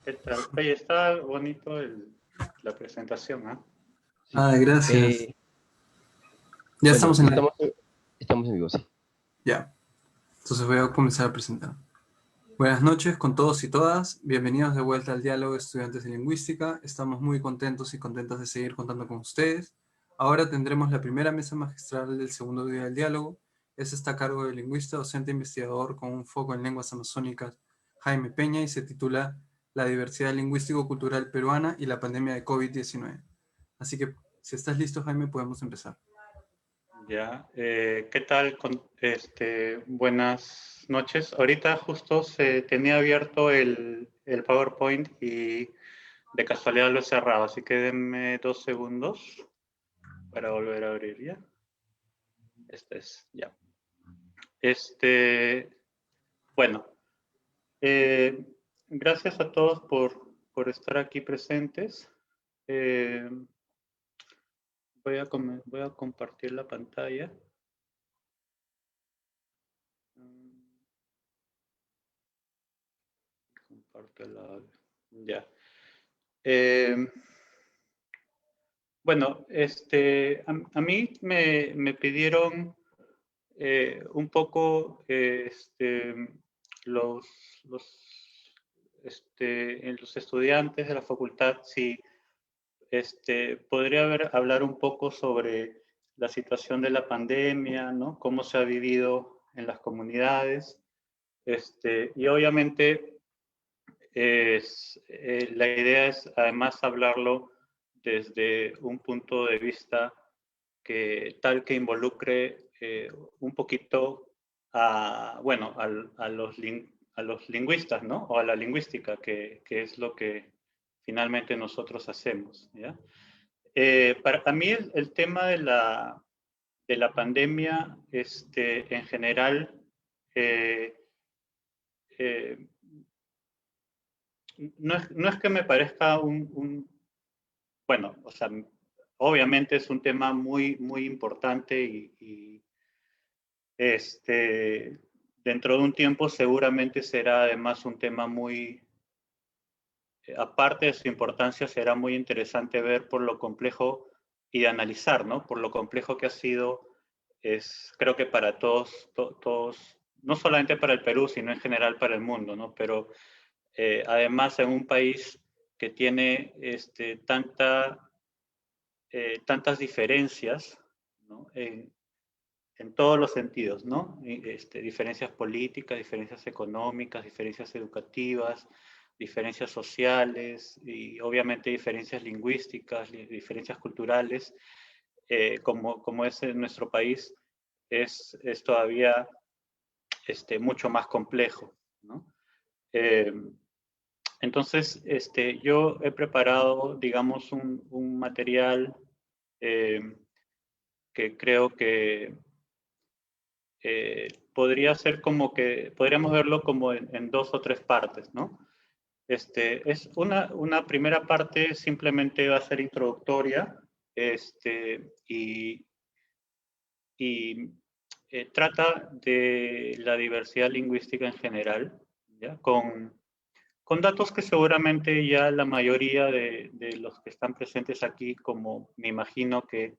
¿Qué tal? Oye, está bonito la presentación, ¿ah? Sí. Gracias. Ya Bueno, estamos en la... estamos en vivo, sí. Ya, entonces voy a comenzar a presentar. Buenas noches con todos y todas. Bienvenidos de vuelta al diálogo de estudiantes de lingüística. Estamos muy contentos y contentas de seguir contando con ustedes. Ahora tendremos la primera mesa magistral del segundo día del diálogo. Este está a cargo del lingüista docente investigador con un foco en lenguas amazónicas, Jaime Peña, y se titula La diversidad lingüístico-cultural peruana y la pandemia de COVID-19. Así que, si estás listo, Jaime, podemos empezar. Ya, ¿qué tal? Buenas noches. Ahorita justo se tenía abierto el PowerPoint y de casualidad lo he cerrado, así que denme 2 segundos para volver a abrir ya. Ya. Bueno, eh, gracias a todos por estar aquí presentes. Eh, voy a compartir la pantalla. Comparto el audio. Ya. Bueno, a mí me pidieron un poco los, los, los estudiantes de la facultad si podría hablar un poco sobre la situación de la pandemia, ¿no? Cómo se ha vivido en las comunidades. Y obviamente la idea es además hablarlo desde un punto de vista que involucre un poquito bueno, a los lingüistas, ¿no? O a la lingüística, que es lo que finalmente nosotros hacemos, ¿ya? Para mí el tema de la pandemia, en general, eh, eh, no es que me parezca bueno, o sea, obviamente es un tema muy, muy importante y dentro de un tiempo seguramente será además un tema muy, aparte de su importancia, será muy interesante ver por lo complejo y analizar, ¿no? Por lo complejo que ha sido, creo que para todos, no solamente para el Perú, sino en general para el mundo, ¿no? Pero además en un país que tiene tantas diferencias, ¿no? En todos los sentidos, ¿no? Diferencias políticas, diferencias económicas, diferencias educativas, diferencias sociales y obviamente diferencias lingüísticas, diferencias culturales, como es en nuestro país, es todavía mucho más complejo, ¿no? Eh, entonces, yo he preparado, digamos, un material eh, que creo que podría ser como que, podríamos verlo como en 2 o 3 partes, ¿no? Es una primera parte simplemente va a ser introductoria, y trata de la diversidad lingüística en general, ¿ya? Con datos que seguramente ya la mayoría de los que están presentes aquí, como me imagino que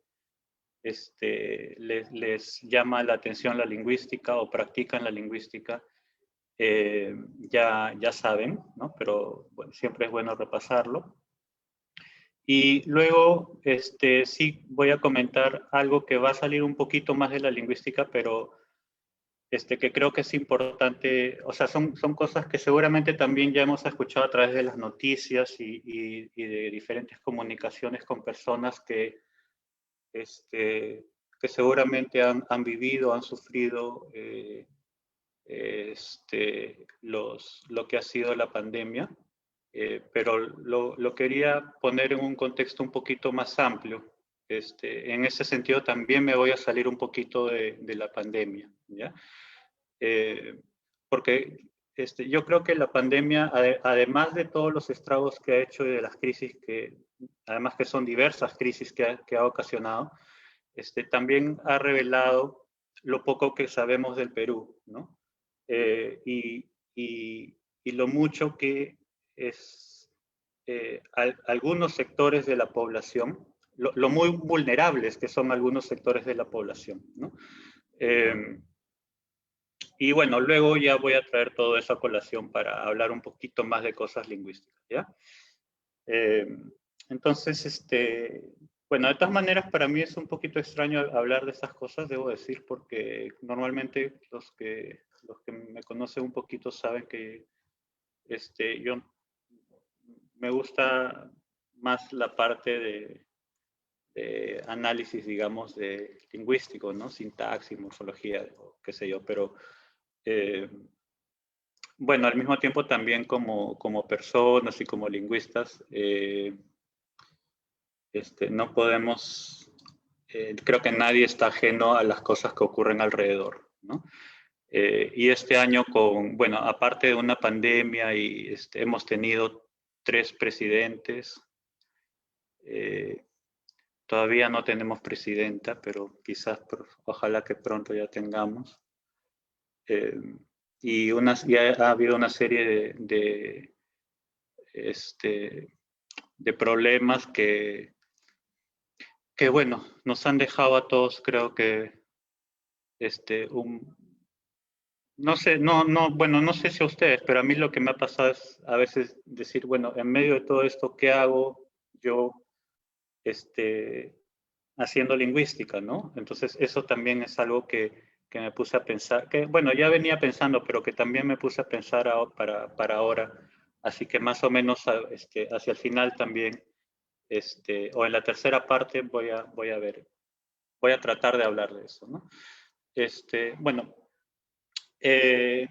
les llama la atención la lingüística o practican la lingüística, ya saben, ¿no? Pero bueno, siempre es bueno repasarlo. Y luego, sí voy a comentar algo que va a salir un poquito más de la lingüística, pero que creo que es importante, o sea, son cosas que seguramente también ya hemos escuchado a través de las noticias y de diferentes comunicaciones con personas que seguramente han vivido, han sufrido lo que ha sido la pandemia, pero lo quería poner en un contexto un poquito más amplio. En ese sentido también me voy a salir un poquito de la pandemia, ¿ya? Porque yo creo que la pandemia, además de todos los estragos que ha hecho y de las crisis además que son diversas crisis que ha ocasionado, también ha revelado lo poco que sabemos del Perú, ¿no? Y lo mucho que es algunos sectores de la población, lo muy vulnerables que son algunos sectores de la población, ¿no? Y bueno, luego ya voy a traer todo eso a colación para hablar un poquito más de cosas lingüísticas, ¿ya? Eh, entonces, bueno, de todas maneras, para mí es un poquito extraño hablar de estas cosas, debo decir, porque normalmente los que me conocen un poquito saben que yo me gusta más la parte de análisis, digamos, de lingüístico, ¿no? Sintaxis, morfología, o qué sé yo, pero eh, bueno, al mismo tiempo también como personas y como lingüistas, no podemos, creo que nadie está ajeno a las cosas que ocurren alrededor, ¿no? Y este año bueno, aparte de una pandemia y hemos tenido 3 presidentes, todavía no tenemos presidenta, pero quizás, ojalá que pronto ya tengamos. Eh, ya ha habido una serie de problemas que, bueno, nos han dejado a todos, creo que, no sé, bueno, no sé si a ustedes, pero a mí lo que me ha pasado es a veces decir, bueno, en medio de todo esto, ¿qué hago yo, haciendo lingüística, ¿no? Entonces, eso también es algo que me puse a pensar, que, bueno, ya venía pensando, pero que también me puse a pensar para ahora, así que más o menos hacia el final también, o en la tercera parte voy a tratar de hablar de eso, ¿no? Bueno, eh,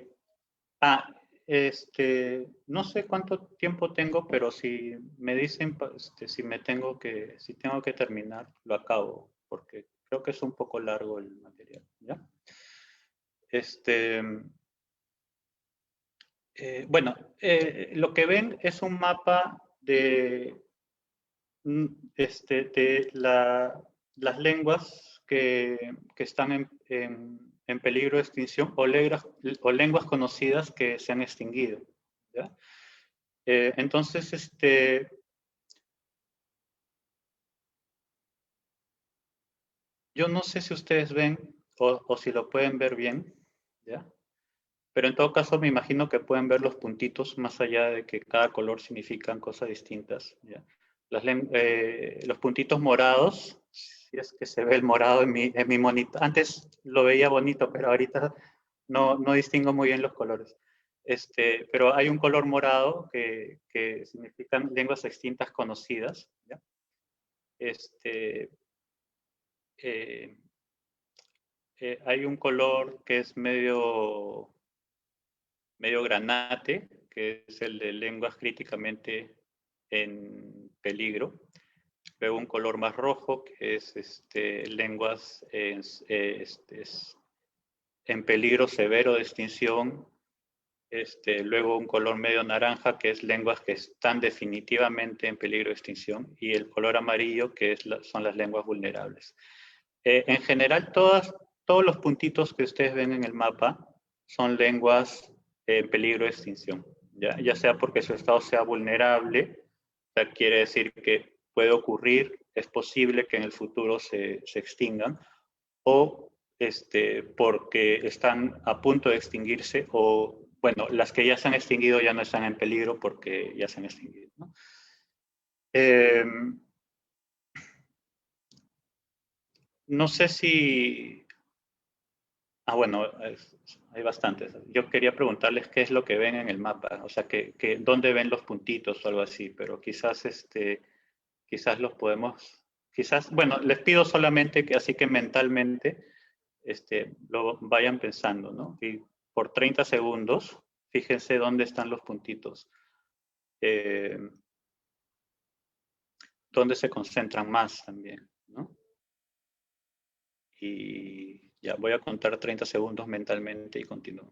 ah, no sé cuánto tiempo tengo, pero si me dicen, si tengo que terminar, lo acabo, porque creo que es un poco largo el material, ¿ya? Este, bueno, lo que ven es un mapa de las lenguas que están en peligro de extinción o lenguas conocidas que se han extinguido, ¿ya? Entonces, yo no sé si ustedes ven o si lo pueden ver bien, ¿ya? Pero en todo caso me imagino que pueden ver los puntitos más allá de que cada color significan cosas distintas, ¿ya? Los puntitos morados, si es que se ve el morado en mi monitor. Antes lo veía bonito, pero ahorita no distingo muy bien los colores. Pero hay un color morado que significan lenguas extintas conocidas, ¿ya? Este, eh, hay un color que es medio granate, que es el de lenguas críticamente en peligro. Luego un color más rojo, que es lenguas en peligro severo de extinción. Luego un color medio naranja, que es lenguas que están definitivamente en peligro de extinción. Y el color amarillo, que son las lenguas vulnerables. En general, todos los puntitos que ustedes ven en el mapa son lenguas en peligro de extinción, ya sea porque su estado sea vulnerable, o sea, quiere decir que puede ocurrir, es posible que en el futuro se extingan, o porque están a punto de extinguirse, o bueno, las que ya se han extinguido ya no están en peligro porque ya se han extinguido, ¿no? No sé si bueno, hay bastantes. Yo quería preguntarles qué es lo que ven en el mapa, o sea, dónde ven los puntitos o algo así, pero quizás los podemos, bueno, les pido solamente que así que mentalmente lo vayan pensando, ¿no? Y por 30 segundos, fíjense dónde están los puntitos, eh, dónde se concentran más también, ¿no? Y ya voy a contar 30 segundos mentalmente y continúo.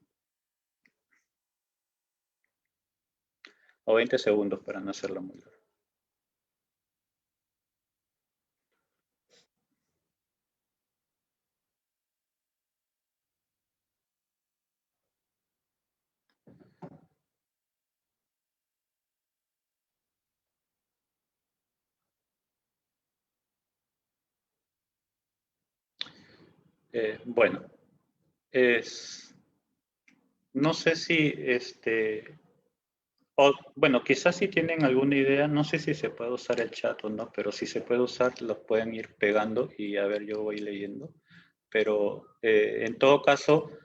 O 20 segundos para no hacerlo muy largo. Bueno, no sé si, bueno, quizás si tienen alguna idea, no sé si se puede usar el chat o no, pero si se puede usar, los pueden ir pegando y a ver, yo voy leyendo. Pero en todo caso,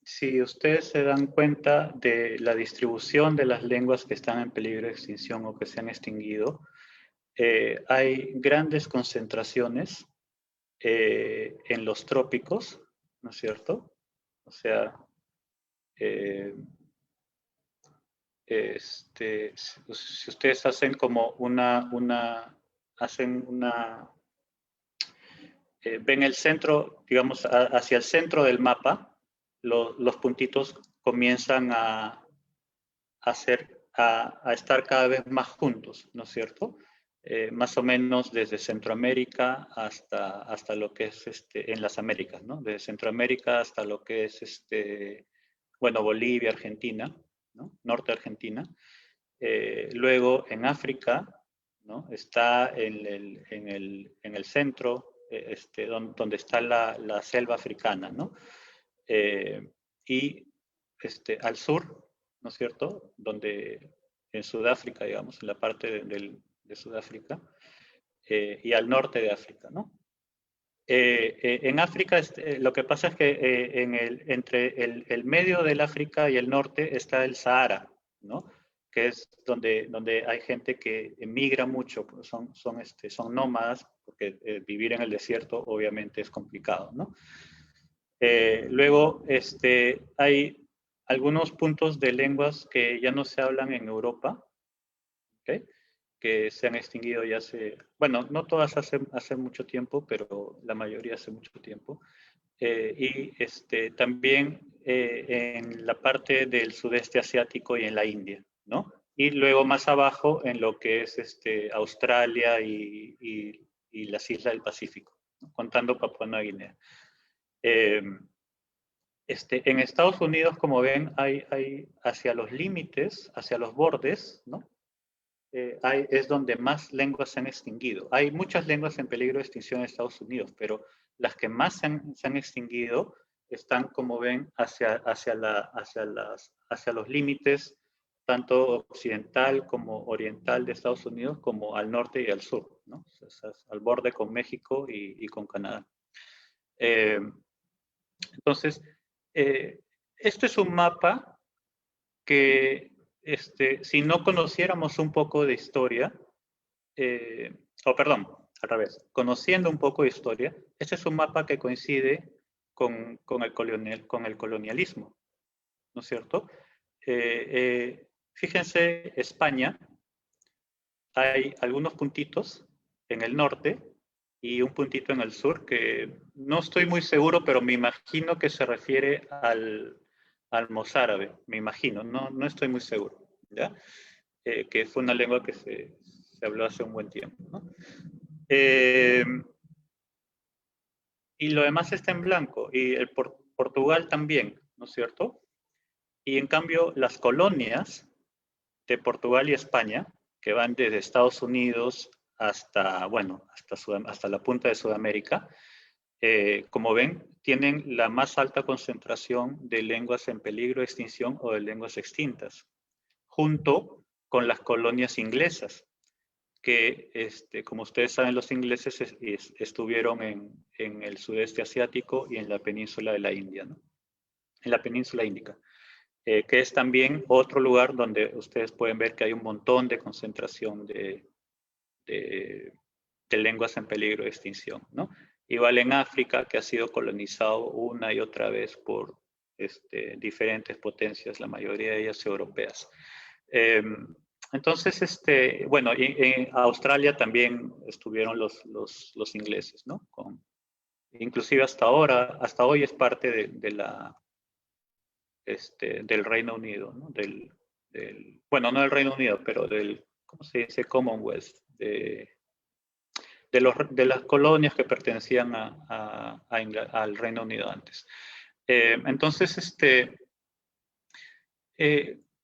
si ustedes se dan cuenta de la distribución de las lenguas que están en peligro de extinción o que se han extinguido, hay grandes concentraciones en los trópicos, ¿no es cierto? O sea, si ustedes hacen como ven el centro, digamos, hacia el centro del mapa, los puntitos comienzan a estar cada vez más juntos, ¿no es cierto? Más o menos desde Centroamérica hasta lo que es en las Américas, ¿no? Desde Centroamérica hasta lo que es bueno, Bolivia, Argentina, ¿no? Norte de Argentina. Luego en África, ¿no? Está en el centro, donde está la selva africana, ¿no? Y al sur, ¿no es cierto? Donde en Sudáfrica, digamos, en la parte de Sudáfrica, y al norte de África, ¿no? En África, lo que pasa es que entre el medio del África y el norte está el Sahara, ¿no? Que es donde hay gente que emigra mucho, pues son nómadas, porque vivir en el desierto obviamente es complicado, ¿no? Luego, hay algunos puntos de lenguas que ya no se hablan en Europa, ¿okay? Que se han extinguido ya hace, bueno, no todas hace mucho tiempo, pero la mayoría hace mucho tiempo. Y también en la parte del sudeste asiático y en la India, ¿no? Y luego más abajo en lo que es Australia y las islas del Pacífico, ¿no? Contando Papua Nueva Guinea. En Estados Unidos, como ven, hay hacia los límites, hacia los bordes, ¿no? Es donde más lenguas se han extinguido. Hay muchas lenguas en peligro de extinción en Estados Unidos, pero las que más se han extinguido están, como ven, hacia los límites, tanto occidental como oriental de Estados Unidos, como al norte y al sur, ¿no? O sea, al borde con México y con Canadá. Entonces, este es un mapa que si no conociéramos un poco de historia, perdón, al revés, conociendo un poco de historia, este es un mapa que coincide con el colonialismo, ¿no es cierto? Fíjense, España, hay algunos puntitos en el norte y un puntito en el sur que no estoy muy seguro, pero me imagino que se refiere al mozárabe, me imagino, no estoy muy seguro, ¿ya? Que fue una lengua que se habló hace un buen tiempo, ¿no? Y lo demás está en blanco, y Portugal también, ¿no es cierto? Y en cambio, las colonias de Portugal y España, que van desde Estados Unidos hasta, bueno, hasta la punta de Sudamérica, como ven, tienen la más alta concentración de lenguas en peligro de extinción o de lenguas extintas, junto con las colonias inglesas, que, como ustedes saben, los ingleses estuvieron en el sudeste asiático y en la península de la India, ¿no? En la península índica, que es también otro lugar donde ustedes pueden ver que hay un montón de concentración de lenguas en peligro de extinción, ¿no? Igual en África, que ha sido colonizado una y otra vez por diferentes potencias, la mayoría de ellas europeas. Entonces, bueno, en Australia también estuvieron los ingleses, ¿no? Inclusive hasta hoy es parte del Reino Unido, ¿no? Bueno, no del Reino Unido, pero ¿cómo se dice? Commonwealth, de las colonias que pertenecían al Reino Unido antes. Entonces,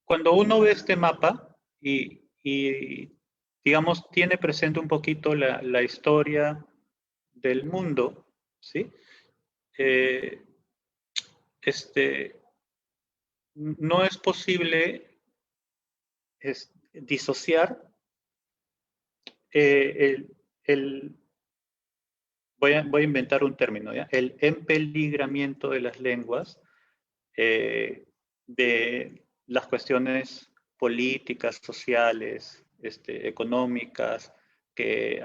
cuando uno ve este mapa y digamos, tiene presente un poquito la historia del mundo, ¿sí? no es posible disociar voy a inventar un término, ¿ya? El empeligramiento de las lenguas de las cuestiones políticas, sociales, económicas, que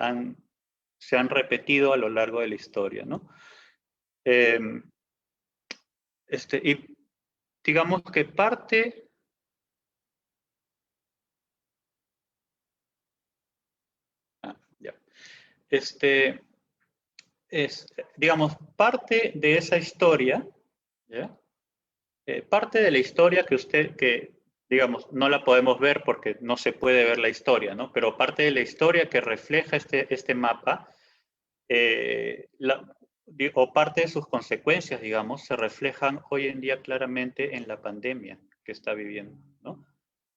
se han repetido a lo largo de la historia, ¿no? Y digamos que parte digamos, parte de esa historia, ¿ya? Parte de la historia que, digamos, no la podemos ver porque no se puede ver la historia, ¿no? Pero parte de la historia que refleja este mapa, o parte de sus consecuencias, digamos, se reflejan hoy en día claramente en la pandemia que está viviendo, ¿no?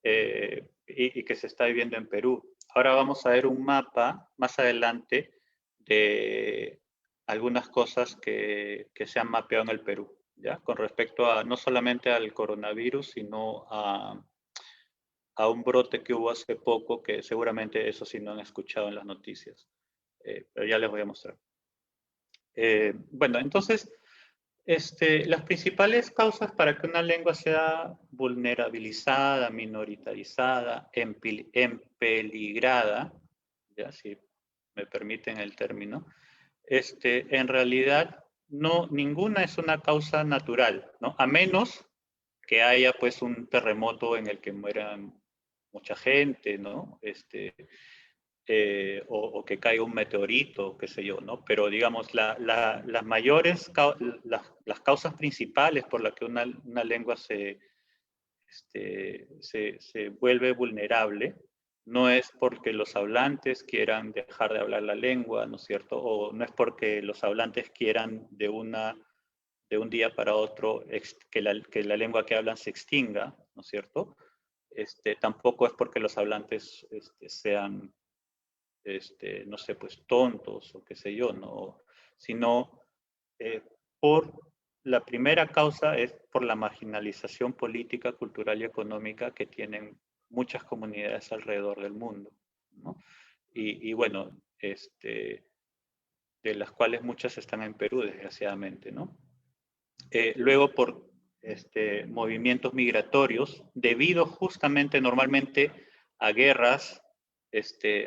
Y que se está viviendo en Perú. Ahora vamos a ver un mapa más adelante de algunas cosas que se han mapeado en el Perú, ¿ya? Con respecto a no solamente al coronavirus, sino a un brote que hubo hace poco, que seguramente eso sí no han escuchado en las noticias, pero ya les voy a mostrar. Bueno, entonces, las principales causas para que una lengua sea vulnerabilizada, minoritarizada, empeligrada, ya si me permiten el término, en realidad ninguna es una causa natural, ¿no? A menos que haya pues un terremoto en el que mueran mucha gente, ¿no? O que caiga un meteorito, qué sé yo, ¿no? Pero digamos, las mayores, las causas principales por las que una lengua se vuelve vulnerable, no es porque los hablantes quieran dejar de hablar la lengua, ¿no es cierto? O no es porque los hablantes quieran de un día para otro que la lengua que hablan se extinga, ¿no es cierto? Tampoco es porque los hablantes sean no sé, pues tontos o qué sé yo, ¿no? Sino por la primera causa es por la marginalización política, cultural y económica que tienen muchas comunidades alrededor del mundo, ¿no? Y bueno, de las cuales muchas están en Perú, desgraciadamente, ¿no? Luego por movimientos migratorios, debido justamente normalmente a guerras,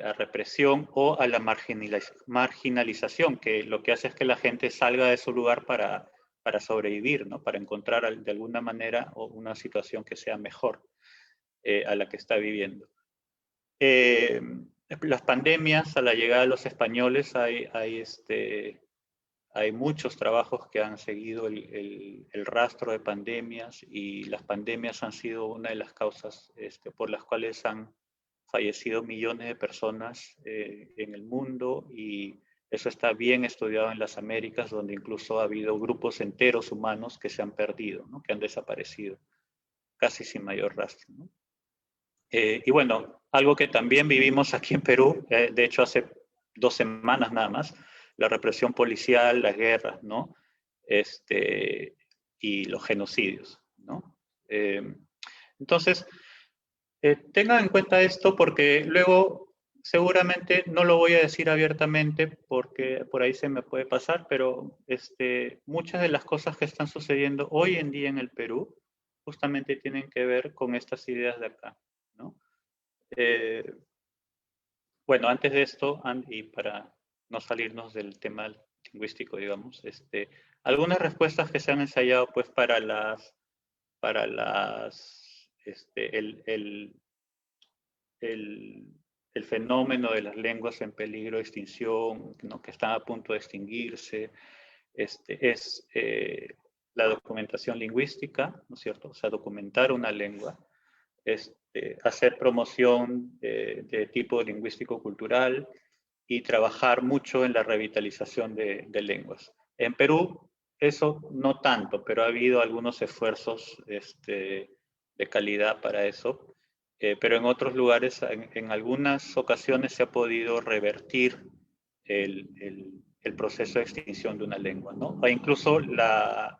a represión o a la marginalización, que lo que hace es que la gente salga de su lugar para sobrevivir, ¿no? Para encontrar de alguna manera una situación que sea mejor a la que está viviendo. Las pandemias, a la llegada de los españoles, hay muchos trabajos que han seguido el rastro de pandemias, y las pandemias han sido una de las causas por las cuales han fallecido millones de personas en el mundo, y eso está bien estudiado en las Américas, donde incluso ha habido grupos enteros humanos que se han perdido, ¿no? Que han desaparecido, casi sin mayor rastro, ¿no? Y bueno, algo que también vivimos aquí en Perú, de hecho hace 2 semanas nada más, la represión policial, las guerras, ¿no? Y los genocidios, ¿no? Entonces, tengan en cuenta esto, porque luego seguramente no lo voy a decir abiertamente porque por ahí se me puede pasar, pero muchas de las cosas que están sucediendo hoy en día en el Perú justamente tienen que ver con estas ideas de acá, ¿no? Bueno, antes de esto, y para no salirnos del tema lingüístico, digamos, algunas respuestas que se han ensayado pues para el fenómeno de las lenguas en peligro de extinción, ¿no? Que están a punto de extinguirse, es la documentación lingüística, ¿no es cierto? O sea, documentar una lengua, hacer promoción de tipo lingüístico-cultural y trabajar mucho en la revitalización de lenguas. En Perú eso no tanto, pero ha habido algunos esfuerzos de calidad para eso, pero en otros lugares, en algunas ocasiones se ha podido revertir el proceso de extinción de una lengua, ¿no? O incluso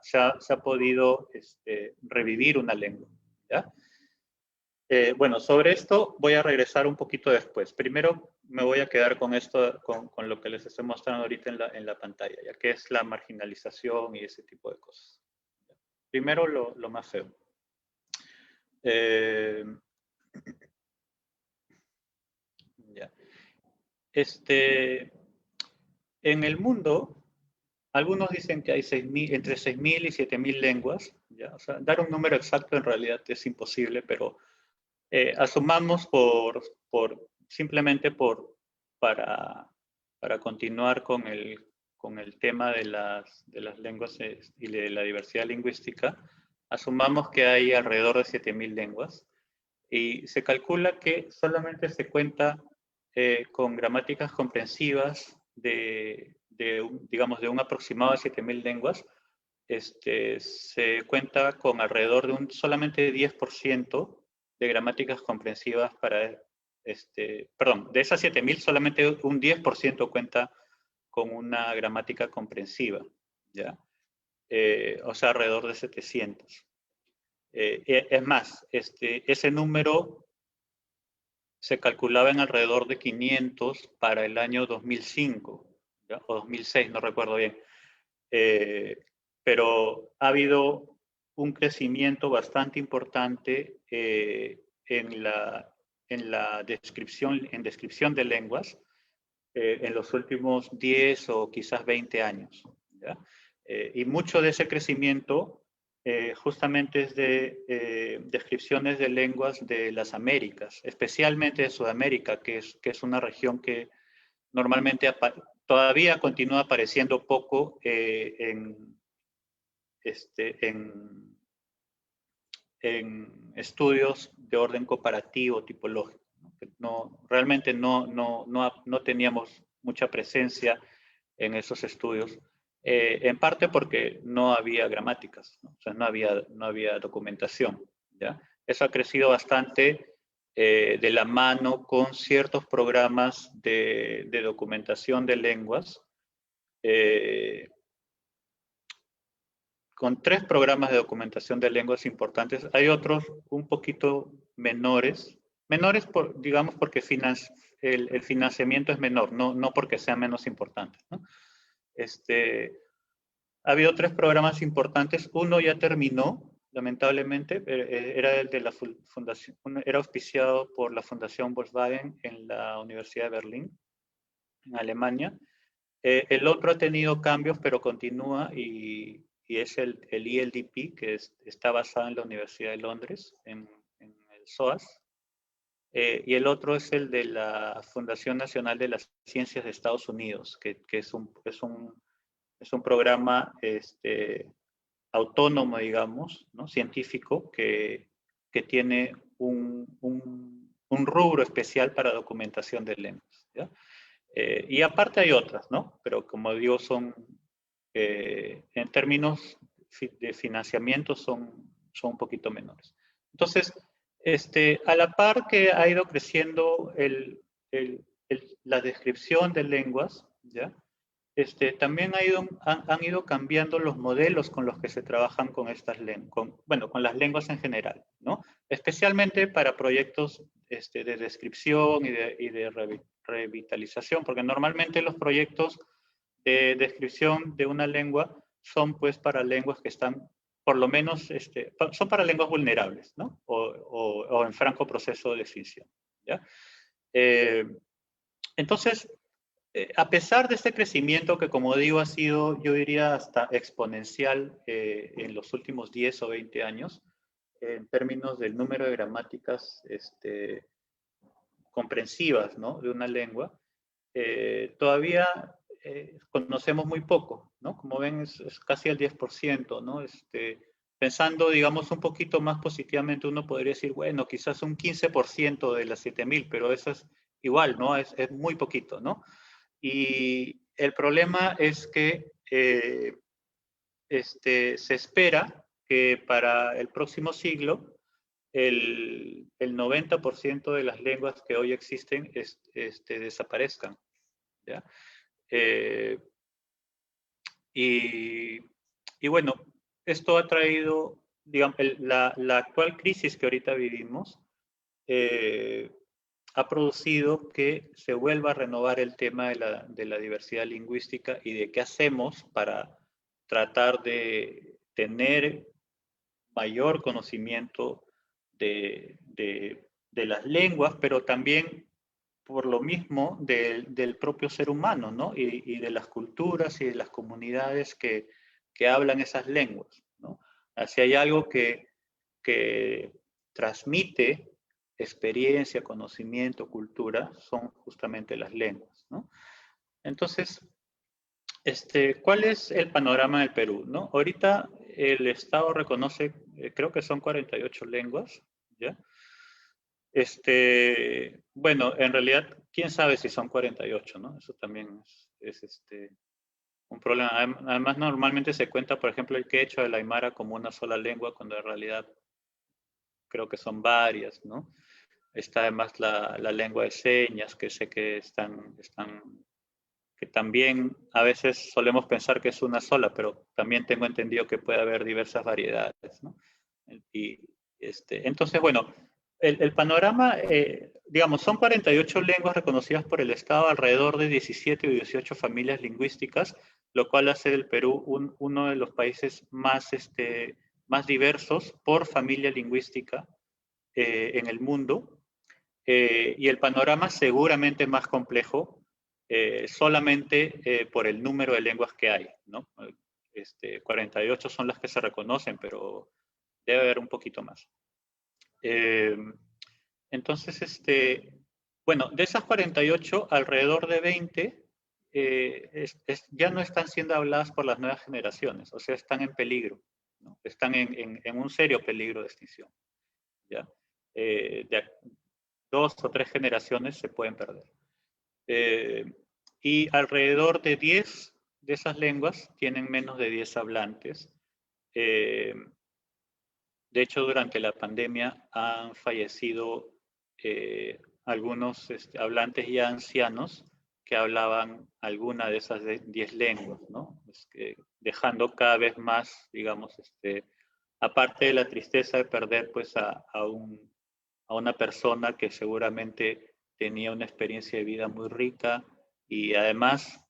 se ha podido revivir una lengua, ¿ya? Bueno, sobre esto voy a regresar un poquito después. Primero me voy a quedar con esto, con lo que les estoy mostrando ahorita en la pantalla, ya que es la marginalización y ese tipo de cosas. Primero lo más feo. Ya. En el mundo, algunos dicen que hay entre 6.000 y 7.000 lenguas, ¿ya? O sea, dar un número exacto en realidad es imposible, pero asumamos simplemente para continuar con el tema de las lenguas y de la diversidad lingüística, asumamos que hay alrededor de 7.000 lenguas y se calcula que solamente se cuenta con gramáticas comprensivas digamos, de un aproximado de 7.000 lenguas. Se cuenta con alrededor de solamente 10% de gramáticas comprensivas perdón, de esas 7.000 solamente un 10% cuenta con una gramática comprensiva, ¿ya? O sea, alrededor de 700. Es más, ese número se calculaba en alrededor de 500 para el año 2005, ¿ya? O 2006, no recuerdo bien. Pero ha habido un crecimiento bastante importante en la descripción de lenguas en los últimos 10 o quizás 20 años, ¿ya? Y mucho de ese crecimiento justamente es de descripciones de lenguas de las Américas, especialmente de Sudamérica, que es una región que normalmente todavía continúa apareciendo poco en estudios de orden comparativo, tipológico. Realmente no teníamos mucha presencia en esos estudios, en parte porque no había gramáticas, ¿no? O sea, no había documentación, ¿ya? Eso ha crecido bastante de la mano con ciertos programas de documentación de lenguas, con 3 programas de documentación de lenguas importantes. Hay otros un poquito menores digamos porque el financiamiento es menor, no porque sean menos importantes, ¿no? Ha habido 3 programas importantes, uno ya terminó, lamentablemente, era el de la fundación, era auspiciado por la Fundación Volkswagen en la Universidad de Berlín, en Alemania. El otro ha tenido cambios, pero continúa y es el ELDP, que está basado en la Universidad de Londres, en el SOAS. Y el otro es el de la Fundación Nacional de las Ciencias de Estados Unidos, que es un programa autónomo, digamos, ¿no? Científico, que tiene un rubro especial para documentación de lenguas, ¿ya? Y aparte hay otras, ¿no? Pero como digo, en términos de financiamiento son un poquito menores. Entonces, a la par que ha ido creciendo la descripción de lenguas, ¿ya? También han ido cambiando los modelos con los que se trabajan con estas lenguas, con las lenguas en general, ¿no? Especialmente para proyectos de descripción y de revitalización, porque normalmente los proyectos de descripción de una lengua son pues para lenguas que están, por lo menos, son para lenguas vulnerables, ¿no? O en franco proceso de extinción, ¿ya? Entonces, a pesar de este crecimiento que, como digo, ha sido, yo diría, hasta exponencial en los últimos 10 o 20 años, en términos del número de gramáticas comprensivas, ¿no? De una lengua, todavía conocemos muy poco, ¿no? Como ven, es casi el 10%, ¿no? Pensando, digamos, un poquito más positivamente, uno podría decir, bueno, quizás un 15% de las 7.000, pero eso es igual, ¿no? Es muy poquito, ¿no? Y el problema es que se espera que para el próximo siglo el 90% de las lenguas que hoy existen desaparezcan, ¿ya? Y, y bueno, esto ha traído, digamos, la actual crisis que ahorita vivimos ha producido que se vuelva a renovar el tema de la diversidad lingüística y de qué hacemos para tratar de tener mayor conocimiento de las lenguas, pero también por lo mismo del propio ser humano, ¿no? Y de las culturas y de las comunidades que hablan esas lenguas, ¿no? Así hay algo que transmite experiencia, conocimiento, cultura, son justamente las lenguas, ¿no? Entonces, ¿cuál es el panorama del Perú, no? Ahorita el Estado reconoce, creo que son 48 lenguas, ¿ya? Bueno, en realidad, quién sabe si son 48, ¿no? Eso también es un problema. Además, normalmente se cuenta, por ejemplo, el quechua, el aymara como una sola lengua, cuando en realidad creo que son varias, ¿no? Está además la lengua de señas, que sé que que también a veces solemos pensar que es una sola, pero también tengo entendido que puede haber diversas variedades, ¿no? Y, entonces, bueno, el panorama, digamos, son 48 lenguas reconocidas por el Estado, alrededor de 17 o 18 familias lingüísticas, lo cual hace del Perú uno de los países más diversos por familia lingüística en el mundo. Y el panorama seguramente más complejo solamente por el número de lenguas que hay, ¿no? 48 son las que se reconocen, pero debe haber un poquito más. Entonces, bueno, de esas 48, alrededor de 20 ya no están siendo habladas por las nuevas generaciones, o sea, están en peligro, ¿no? Están en un serio peligro de extinción, ¿ya? De 2 o 3 generaciones se pueden perder. Y alrededor de 10 de esas lenguas tienen menos de 10 hablantes. De hecho, durante la pandemia han fallecido algunos hablantes ya ancianos que hablaban alguna de esas 10 lenguas, ¿no? Dejando cada vez más, digamos, aparte de la tristeza de perder pues a una persona que seguramente tenía una experiencia de vida muy rica y además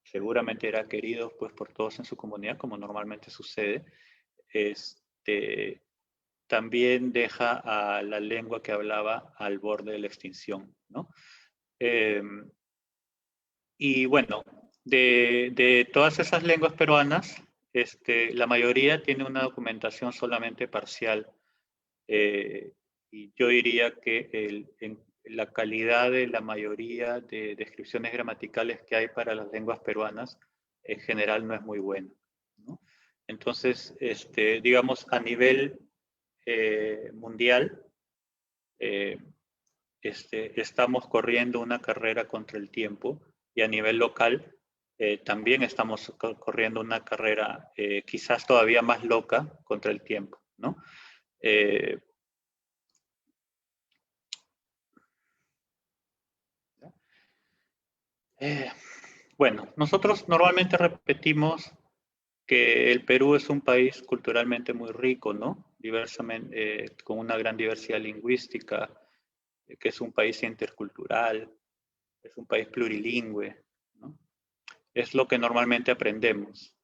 seguramente era querido pues por todos en su comunidad, como normalmente sucede, también deja a la lengua que hablaba al borde de la extinción, ¿no? Y bueno, de todas esas lenguas peruanas, la mayoría tiene una documentación solamente parcial. Y yo diría que la calidad de la mayoría de descripciones gramaticales que hay para las lenguas peruanas en general no es muy buena, ¿no? Entonces, digamos, a nivel mundial, eh, estamos corriendo una carrera contra el tiempo y a nivel local también estamos corriendo una carrera quizás todavía más loca contra el tiempo, ¿no? Bueno, nosotros normalmente repetimos que el Perú es un país culturalmente muy rico, ¿no? Diversamente, con una gran diversidad lingüística, que es un país intercultural, es un país plurilingüe, ¿no? Es lo que normalmente aprendemos.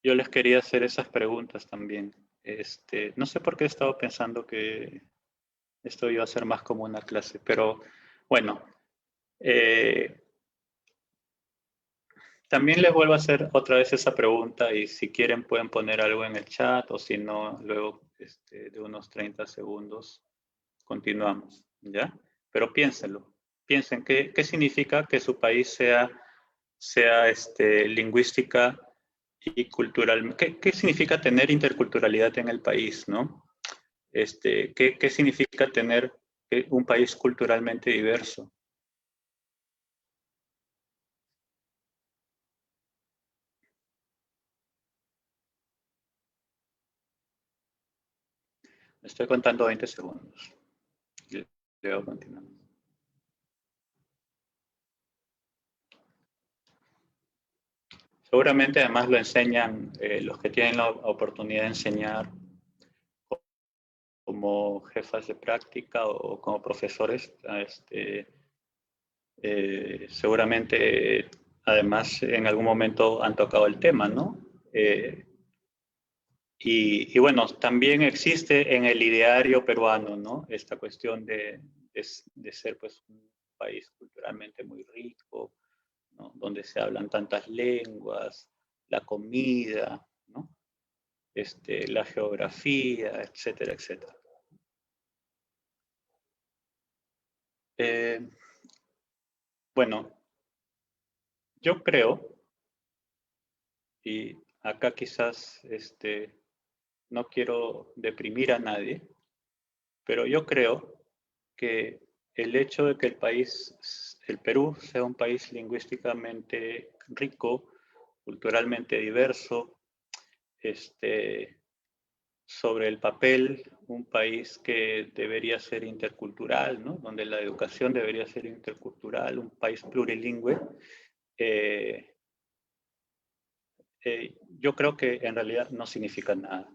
Yo les quería hacer esas preguntas también. No sé por qué he estado pensando que esto iba a ser más como una clase, pero bueno, también les vuelvo a hacer otra vez esa pregunta y si quieren pueden poner algo en el chat o si no, luego de unos 30 segundos continuamos, ¿ya? Pero piénsenlo, piensen qué significa que su país sea lingüística y cultural. ¿Qué significa tener interculturalidad en el país, no? ¿Qué significa tener un país culturalmente diverso? Estoy contando 20 segundos. Luego continuamos. Seguramente además lo enseñan los que tienen la oportunidad de enseñar como jefas de práctica o como profesores. Seguramente además en algún momento han tocado el tema, ¿no? Y bueno, también existe en el ideario peruano, ¿no? Esta cuestión de ser pues un país culturalmente muy rico, ¿no? Donde se hablan tantas lenguas, la comida, ¿no? La geografía, etcétera, etcétera. Bueno, yo creo, y acá quizás no quiero deprimir a nadie, pero yo creo que el hecho de que el Perú, sea un país lingüísticamente rico, culturalmente diverso, sobre el papel, un país que debería ser intercultural, ¿no? Donde la educación debería ser intercultural, un país plurilingüe, eh, yo creo que en realidad no significa nada.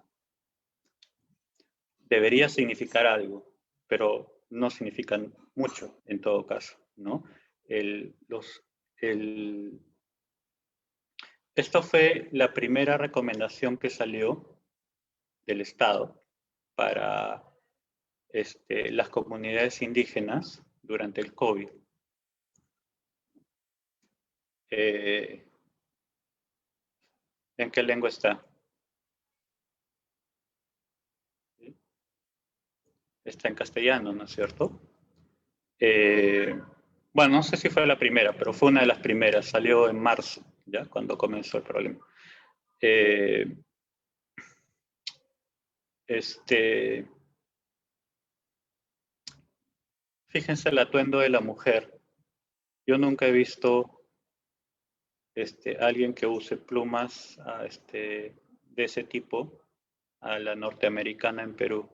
Debería significar algo, pero no significan mucho en todo caso, ¿no? Esto fue la primera recomendación que salió del Estado para las comunidades indígenas durante el COVID. ¿En qué lengua está? Está en castellano, ¿no es cierto? Bueno, no sé si fue la primera, pero fue una de las primeras. Salió en marzo, ya, cuando comenzó el problema. Fíjense el atuendo de la mujer. Yo nunca he visto alguien que use plumas de ese tipo a la norteamericana en Perú.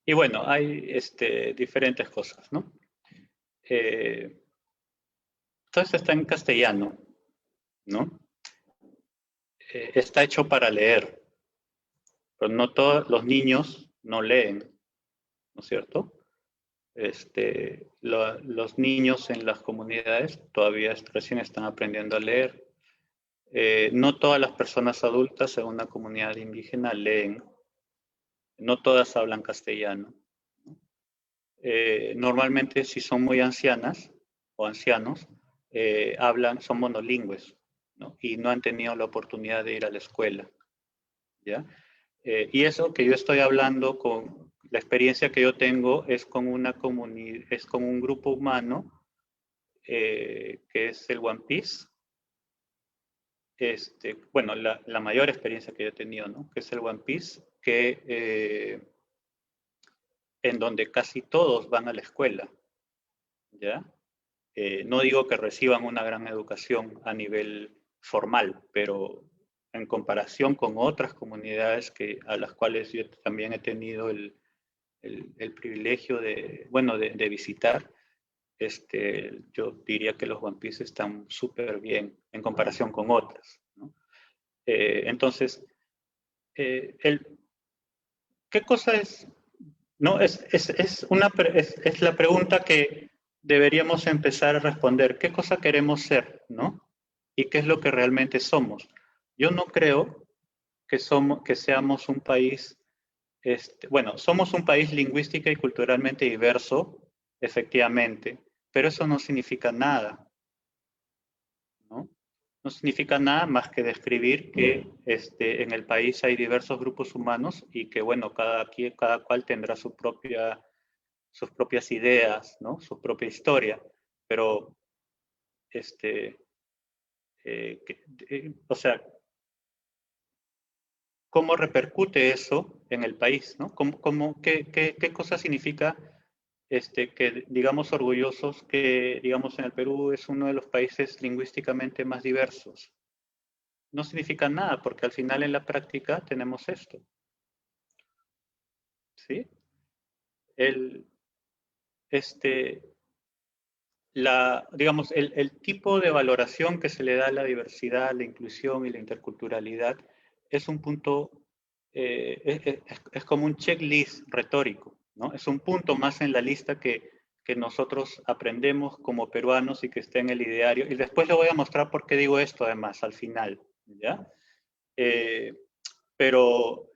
Y bueno, hay diferentes cosas, ¿no? Entonces está en castellano, ¿no? Está hecho para leer, pero no todos los niños no leen, ¿no es cierto? Los niños en las comunidades todavía recién están aprendiendo a leer. No todas las personas adultas en una comunidad indígena leen, no todas hablan castellano. Normalmente, si son muy ancianas o ancianos, son monolingües, ¿no? Y no han tenido la oportunidad de ir a la escuela, ¿ya? Y eso que yo estoy hablando, con la experiencia que yo tengo, es con un grupo humano que es el One Piece. Bueno, la mayor experiencia que yo he tenido, ¿no? Que es el One Piece, en donde casi todos van a la escuela, ¿ya? No digo que reciban una gran educación a nivel formal, pero en comparación con otras comunidades a las cuales yo también he tenido el privilegio de visitar, yo diría que los One Piece están súper bien en comparación con otras, ¿no? Entonces, ¿qué cosa es? No, es la pregunta que deberíamos empezar a responder. ¿Qué cosa queremos ser, no? ¿Y qué es lo que realmente somos? Yo no creo que seamos un país, bueno, somos un país lingüística y culturalmente diverso, efectivamente, pero eso no significa nada, ¿no? No significa nada más que describir que en el país hay diversos grupos humanos y que, bueno, cada cual tendrá sus propias ideas, ¿no? Su propia historia, pero, o sea, ¿cómo repercute eso en el país, ¿no? ¿Qué cosa significa que digamos orgullosos que, digamos, en el Perú es uno de los países lingüísticamente más diversos? No significa nada, porque al final en la práctica tenemos esto, ¿sí? El, este, digamos, el tipo de valoración que se le da a la diversidad, la inclusión y la interculturalidad es un punto, es como un checklist retórico, ¿no? Es un punto más en la lista que nosotros aprendemos como peruanos y que está en el ideario. Y después le voy a mostrar por qué digo esto además al final, ¿ya? Pero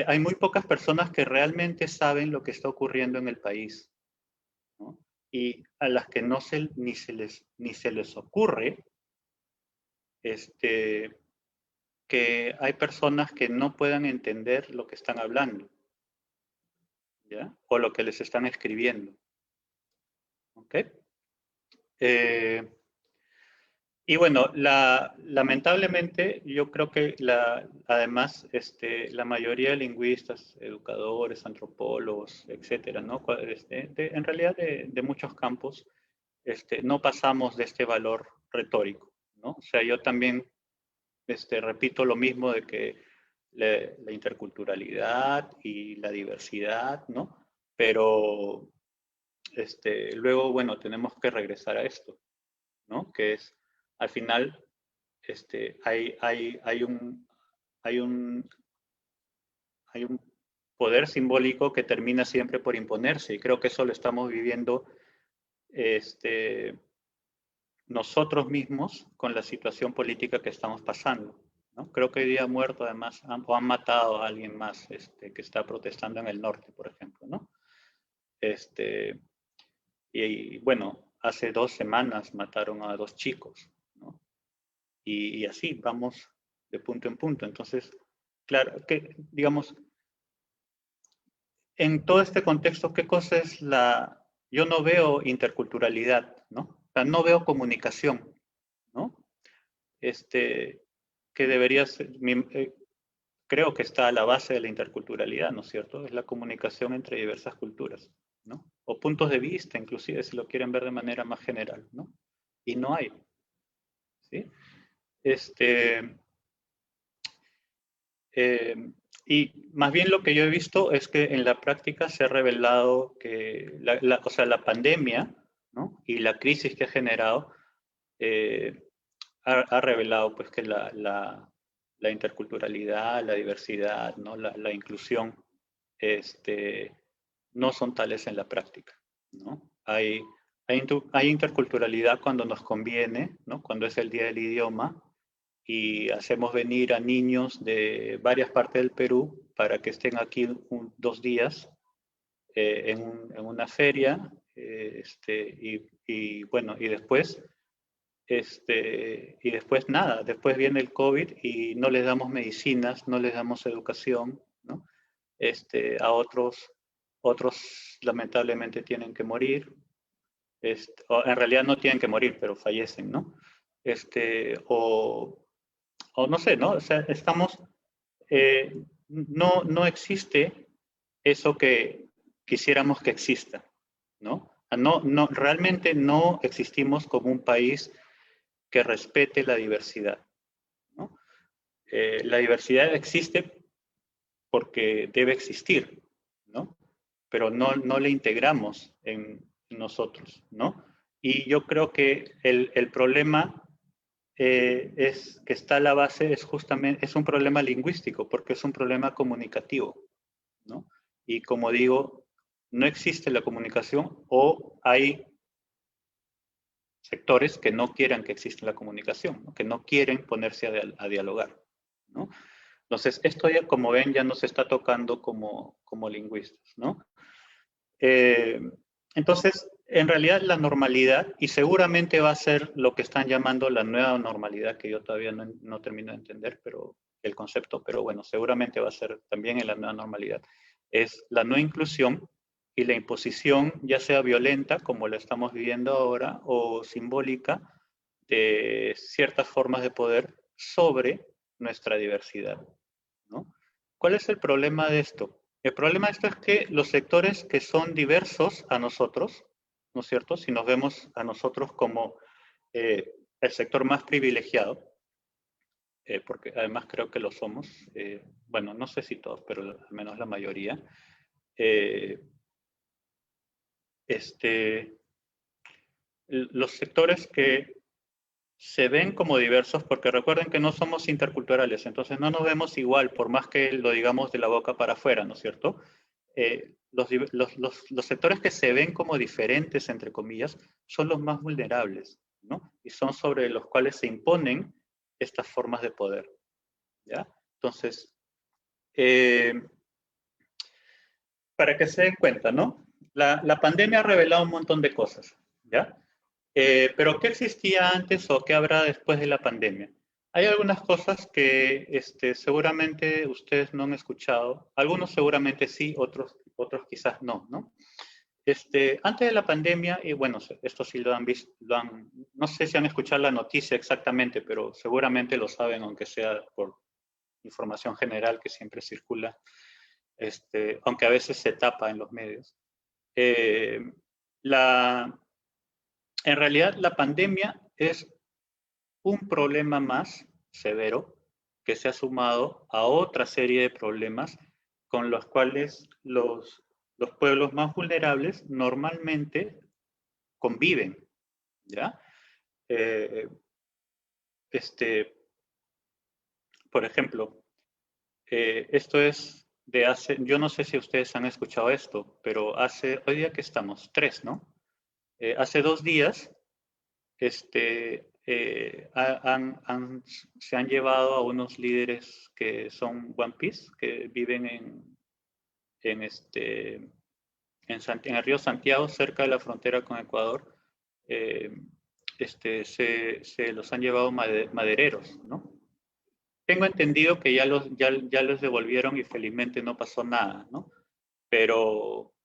hay muy pocas personas que realmente saben lo que está ocurriendo en el país, ¿no? Y a las que ni se les ocurre que hay personas que no puedan entender lo que están hablando, ¿ya? O lo que les están escribiendo. ¿Ok? Y bueno, lamentablemente yo creo que además la mayoría de lingüistas, educadores, antropólogos, etcétera, ¿no? En realidad de muchos campos, no pasamos de este valor retórico, ¿no? O sea, yo también repito lo mismo de que la interculturalidad y la diversidad, ¿no? Pero luego, bueno, tenemos que regresar a esto, ¿no? Que es, al final, hay un poder simbólico que termina siempre por imponerse, y creo que eso lo estamos viviendo nosotros mismos con la situación política que estamos pasando, ¿no? Creo que hoy día ha muerto además, o han matado a alguien más que está protestando en el norte, por ejemplo, ¿no? Y bueno, hace 2 semanas mataron a 2 chicos, ¿no? Y así vamos de punto en punto. Entonces, claro, que digamos, en todo este contexto, ¿qué cosa es yo no veo interculturalidad, ¿no? O sea, no veo comunicación, ¿no? Que debería ser, creo que está a la base de la interculturalidad, ¿no es cierto? Es la comunicación entre diversas culturas, ¿no? O puntos de vista, inclusive, si lo quieren ver de manera más general, ¿no? Y no hay, ¿sí? Y más bien lo que yo he visto es que en la práctica se ha revelado que o sea, la pandemia, ¿no? Y la crisis que ha generado ha revelado pues que la interculturalidad, la diversidad, ¿no? La inclusión no son tales en la práctica, ¿no? Hay interculturalidad cuando nos conviene, ¿no? Cuando es el día del idioma, y hacemos venir a niños de varias partes del Perú para que estén aquí 2 días en una feria, y bueno, y después nada, después viene el COVID y no les damos medicinas, no les damos educación, ¿no? A otros lamentablemente tienen que morir, o en realidad no tienen que morir, pero fallecen, ¿no? O no sé, ¿no? O sea, no existe eso que quisiéramos que exista, ¿no? Realmente no existimos como un país que respete la diversidad, ¿no? La diversidad existe porque debe existir, ¿no? Pero no la integramos en nosotros, ¿no? Y yo creo que el problema es que está a la base es un problema lingüístico, porque es un problema comunicativo, ¿no? Y como digo, no existe la comunicación, o hay sectores que no quieran que exista la comunicación, ¿no? Que no quieren ponerse a dialogar, ¿no? Entonces, esto ya, como ven, ya nos está tocando como lingüistas, ¿no? Entonces, en realidad la normalidad, y seguramente va a ser lo que están llamando la nueva normalidad, que yo todavía no termino de entender, pero el concepto, pero bueno, seguramente va a ser también en la nueva normalidad, es la no inclusión y la imposición, ya sea violenta, como la estamos viviendo ahora, o simbólica, de ciertas formas de poder sobre nuestra diversidad, ¿no? ¿Cuál es el problema de esto? El problema de esto es que los sectores que son diversos a nosotros, ¿no es cierto? Si nos vemos a nosotros como el sector más privilegiado, porque además creo que lo somos, bueno, no sé si todos, pero al menos la mayoría, eh, este, los sectores que se ven como diversos, porque recuerden que no somos interculturales, entonces no nos vemos igual, por más que lo digamos de la boca para afuera, ¿no es cierto? Los sectores que se ven como diferentes, entre comillas, son los más vulnerables, ¿no? Y son sobre los cuales se imponen estas formas de poder, ¿ya? Entonces, para que se den cuenta, ¿no? La pandemia ha revelado un montón de cosas, ¿ya? Pero ¿qué existía antes o qué habrá después de la pandemia? Hay algunas cosas que seguramente ustedes no han escuchado. Algunos seguramente sí, otros quizás no, ¿no? Antes de la pandemia, y bueno, esto sí lo han visto, no sé si han escuchado la noticia exactamente, pero seguramente lo saben, aunque sea por información general que siempre circula, aunque a veces se tapa en los medios. Eh, en realidad, la pandemia es un problema más severo que se ha sumado a otra serie de problemas con los cuales los pueblos más vulnerables normalmente conviven, ¿ya? Eh, este, por ejemplo, esto es de hace, yo no sé si ustedes han escuchado esto, pero hoy día que estamos, 3, ¿no? Hace 2 días, se han llevado a unos líderes que son One Piece, que viven en el río Santiago, cerca de la frontera con Ecuador. Eh, se los han llevado madereros, ¿no? Tengo entendido que ya los devolvieron y felizmente no pasó nada, ¿no? Pero,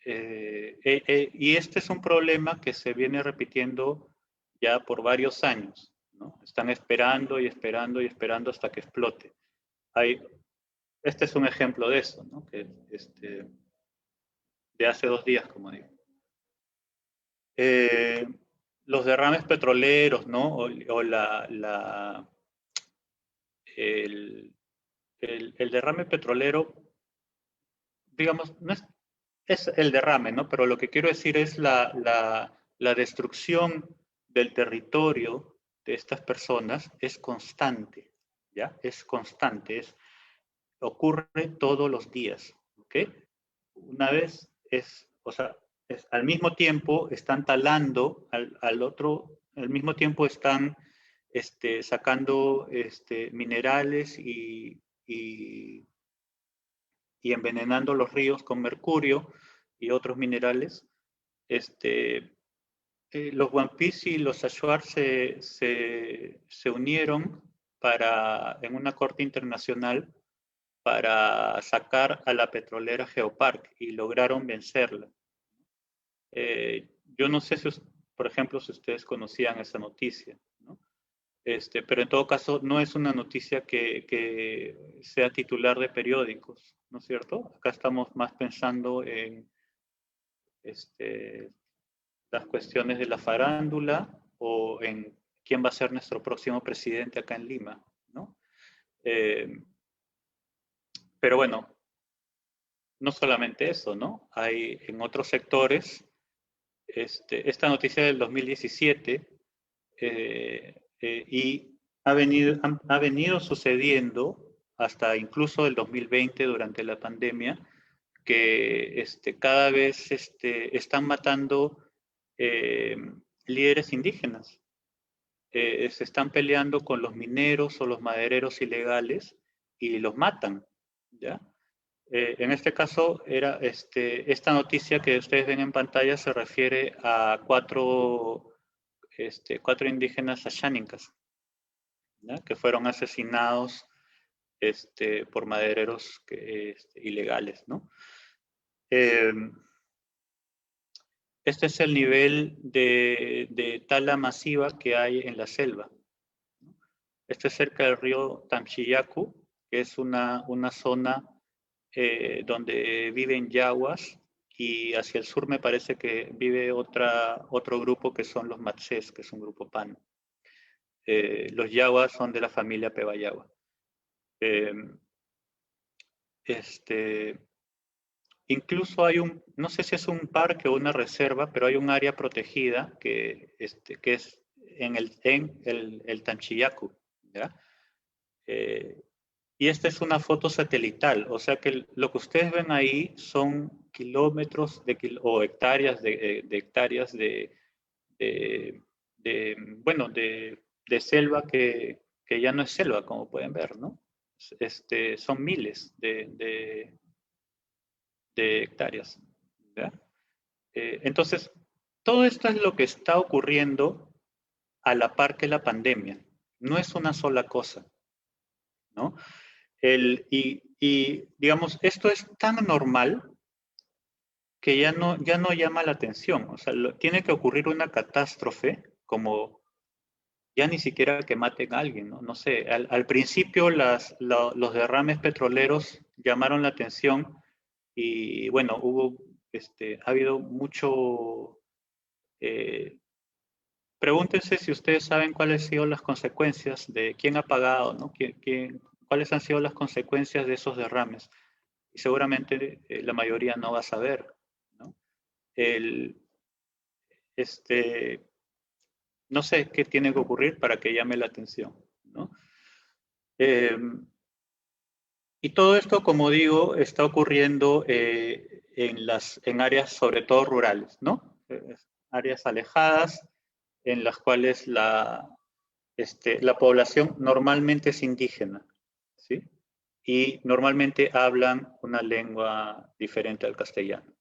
y este es un problema que se viene repitiendo ya por varios años, ¿no? Están esperando y esperando y esperando hasta que explote. Este es un ejemplo de eso, ¿no? Que, de hace 2 días, como digo. Los derrames petroleros, ¿no? O el derrame petrolero, digamos, no es el derrame, ¿no? Pero lo que quiero decir es la destrucción del territorio de estas personas es constante, ¿ya? Es constante, ocurre todos los días, ¿ok? Una vez o sea, al mismo tiempo están talando al mismo tiempo están sacando minerales y envenenando los ríos con mercurio y otros minerales. Los One Piece y los Ashuar se unieron en una corte internacional para sacar a la petrolera Geopark y lograron vencerla. Yo no sé, por ejemplo, si ustedes conocían esa noticia, ¿no? Pero en todo caso no es una noticia que sea titular de periódicos, ¿no es cierto? Acá estamos más pensando en las cuestiones de la farándula o en quién va a ser nuestro próximo presidente acá en Lima, ¿no? Pero bueno, no solamente eso, ¿no? Hay en otros sectores, esta noticia del 2017, y ha venido sucediendo hasta incluso el 2020 durante la pandemia, que cada vez están matando líderes indígenas. Se están peleando con los mineros o los madereros ilegales y los matan, ¿ya? En este caso, esta noticia que ustedes ven en pantalla se refiere a cuatro indígenas ashánicas, ¿ya? Que fueron asesinados por madereros ilegales, ¿no? Este es el nivel de tala masiva que hay en la selva. Este es cerca del río Tamchiyacu, que es una zona donde viven yaguas, y hacia el sur me parece que vive otro grupo que son los Matsés, que es un grupo Pano. Los yaguas son de la familia Pebayagua. incluso hay no sé si es un parque o una reserva, pero hay un área protegida que es en el Tanchiyacu, ¿ya? Y esta es una foto satelital, o sea que lo que ustedes ven ahí son kilómetros o hectáreas de hectáreas de, bueno, de selva que ya no es selva, como pueden ver, ¿no? Son miles de hectáreas, ¿ya? Entonces, todo esto es lo que está ocurriendo a la par que la pandemia. No es una sola cosa, ¿no? Y digamos, esto es tan normal que ya no llama la atención. O sea, tiene que ocurrir una catástrofe como ya ni siquiera que maten a alguien, ¿no? No sé, al principio los derrames petroleros llamaron la atención y bueno, ha habido mucho... pregúntense si ustedes saben cuáles han sido las consecuencias de quién ha pagado, ¿no? ¿Cuáles han sido las consecuencias de esos derrames? Y seguramente la mayoría no va a saber, ¿no? El, este, no sé qué tiene que ocurrir para que llame la atención, ¿no? Eh, y todo esto, como digo, está ocurriendo en áreas sobre todo rurales, ¿no? Áreas alejadas en las cuales la población normalmente es indígena, ¿sí? Y normalmente hablan una lengua diferente al castellano.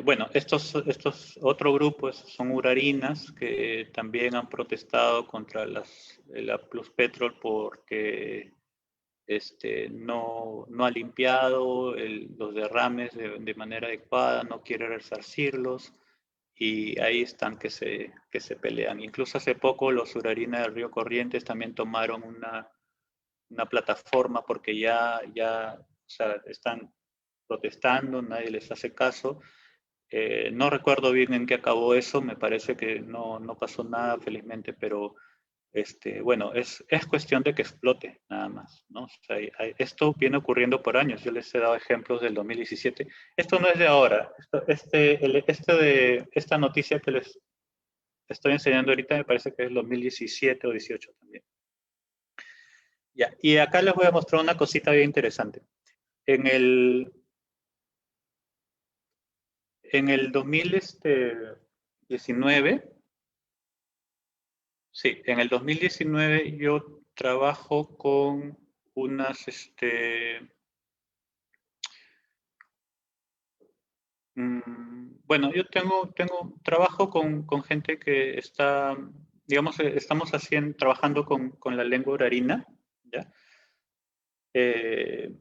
Bueno, estos otro grupos son urarinas que también han protestado contra la Plus Petrol porque no ha limpiado los derrames de manera adecuada, no quiere resarcirlos y ahí están que se pelean. Incluso hace poco los urarinas del río Corrientes también tomaron una plataforma porque o sea, están protestando, nadie les hace caso. No recuerdo bien en qué acabó eso, me parece que no pasó nada felizmente, pero bueno, es cuestión de que explote nada más, ¿no? O sea, esto viene ocurriendo por años, yo les he dado ejemplos del 2017. Esto no es de ahora, esta noticia que les estoy enseñando ahorita me parece que es 2017 o 18 también. Ya, y acá les voy a mostrar una cosita bien interesante. En el 2019, sí, en el 2019 yo trabajo con unas, bueno, yo trabajo con gente que está, digamos, estamos trabajando con la lengua urarina, ¿ya? Eh,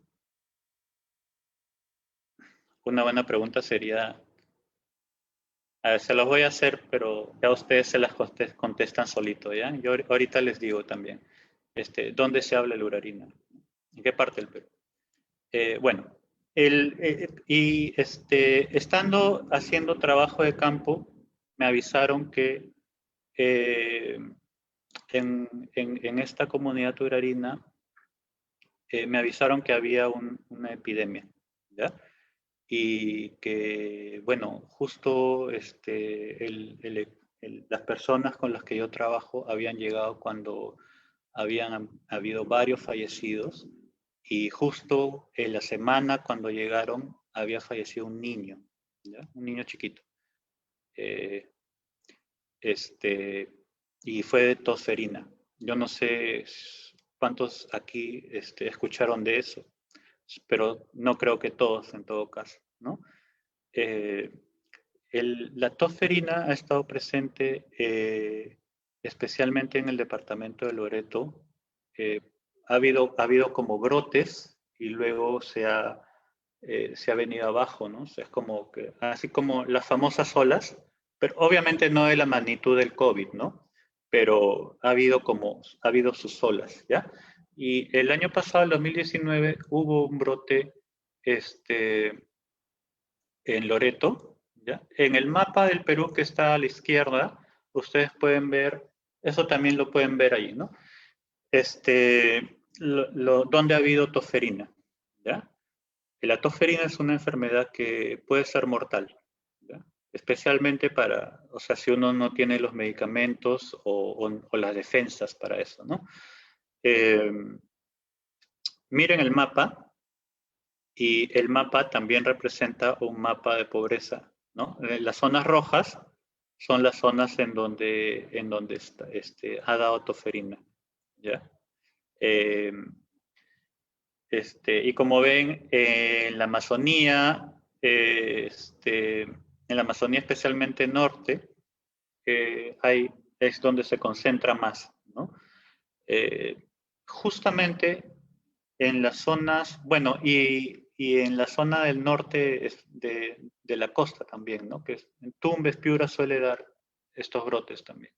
una buena pregunta sería, a ver, se las voy a hacer, pero ya ustedes se las contestan solito, ¿ya? Yo ahorita les digo también, ¿dónde se habla el urarina? ¿En qué parte del Perú? Bueno, estando haciendo trabajo de campo, me avisaron que eh, en esta comunidad urarina me avisaron que había una epidemia, ¿ya? Y que, bueno, justo las personas con las que yo trabajo habían llegado cuando habían habido varios fallecidos y justo en la semana cuando llegaron había fallecido un niño, ¿ya? Un niño chiquito. Eh, este, y fue de tosferina. Yo no sé cuántos aquí escucharon de eso, pero no creo que todos en todo caso, ¿no? Eh, la tosferina ha estado presente especialmente en el departamento de Loreto. Eh, ha habido como brotes y luego se ha venido abajo, ¿no? O sea, es como que, así como las famosas olas, pero obviamente no de la magnitud del COVID, ¿no? Pero ha habido sus olas, ¿ya? Y el año pasado, el 2019, hubo un brote en Loreto, ¿ya? En el mapa del Perú que está a la izquierda, ustedes pueden ver, eso también lo pueden ver ahí, ¿no? donde ha habido tosferina, ¿ya? La tosferina es una enfermedad que puede ser mortal, ¿ya? Especialmente para, o sea, si uno no tiene los medicamentos o las defensas para eso, ¿no? Eh, miren el mapa, y el mapa también representa un mapa de pobreza, ¿no? Las zonas rojas son las zonas en donde está, ha dado tosferina, ¿ya? Eh, y como ven, en la Amazonía, en la Amazonía especialmente norte, es donde se concentra más, ¿no? Eh, justamente en las zonas, bueno, y en la zona del norte de la costa también, ¿no? Que en Tumbes, Piura suele dar estos brotes también.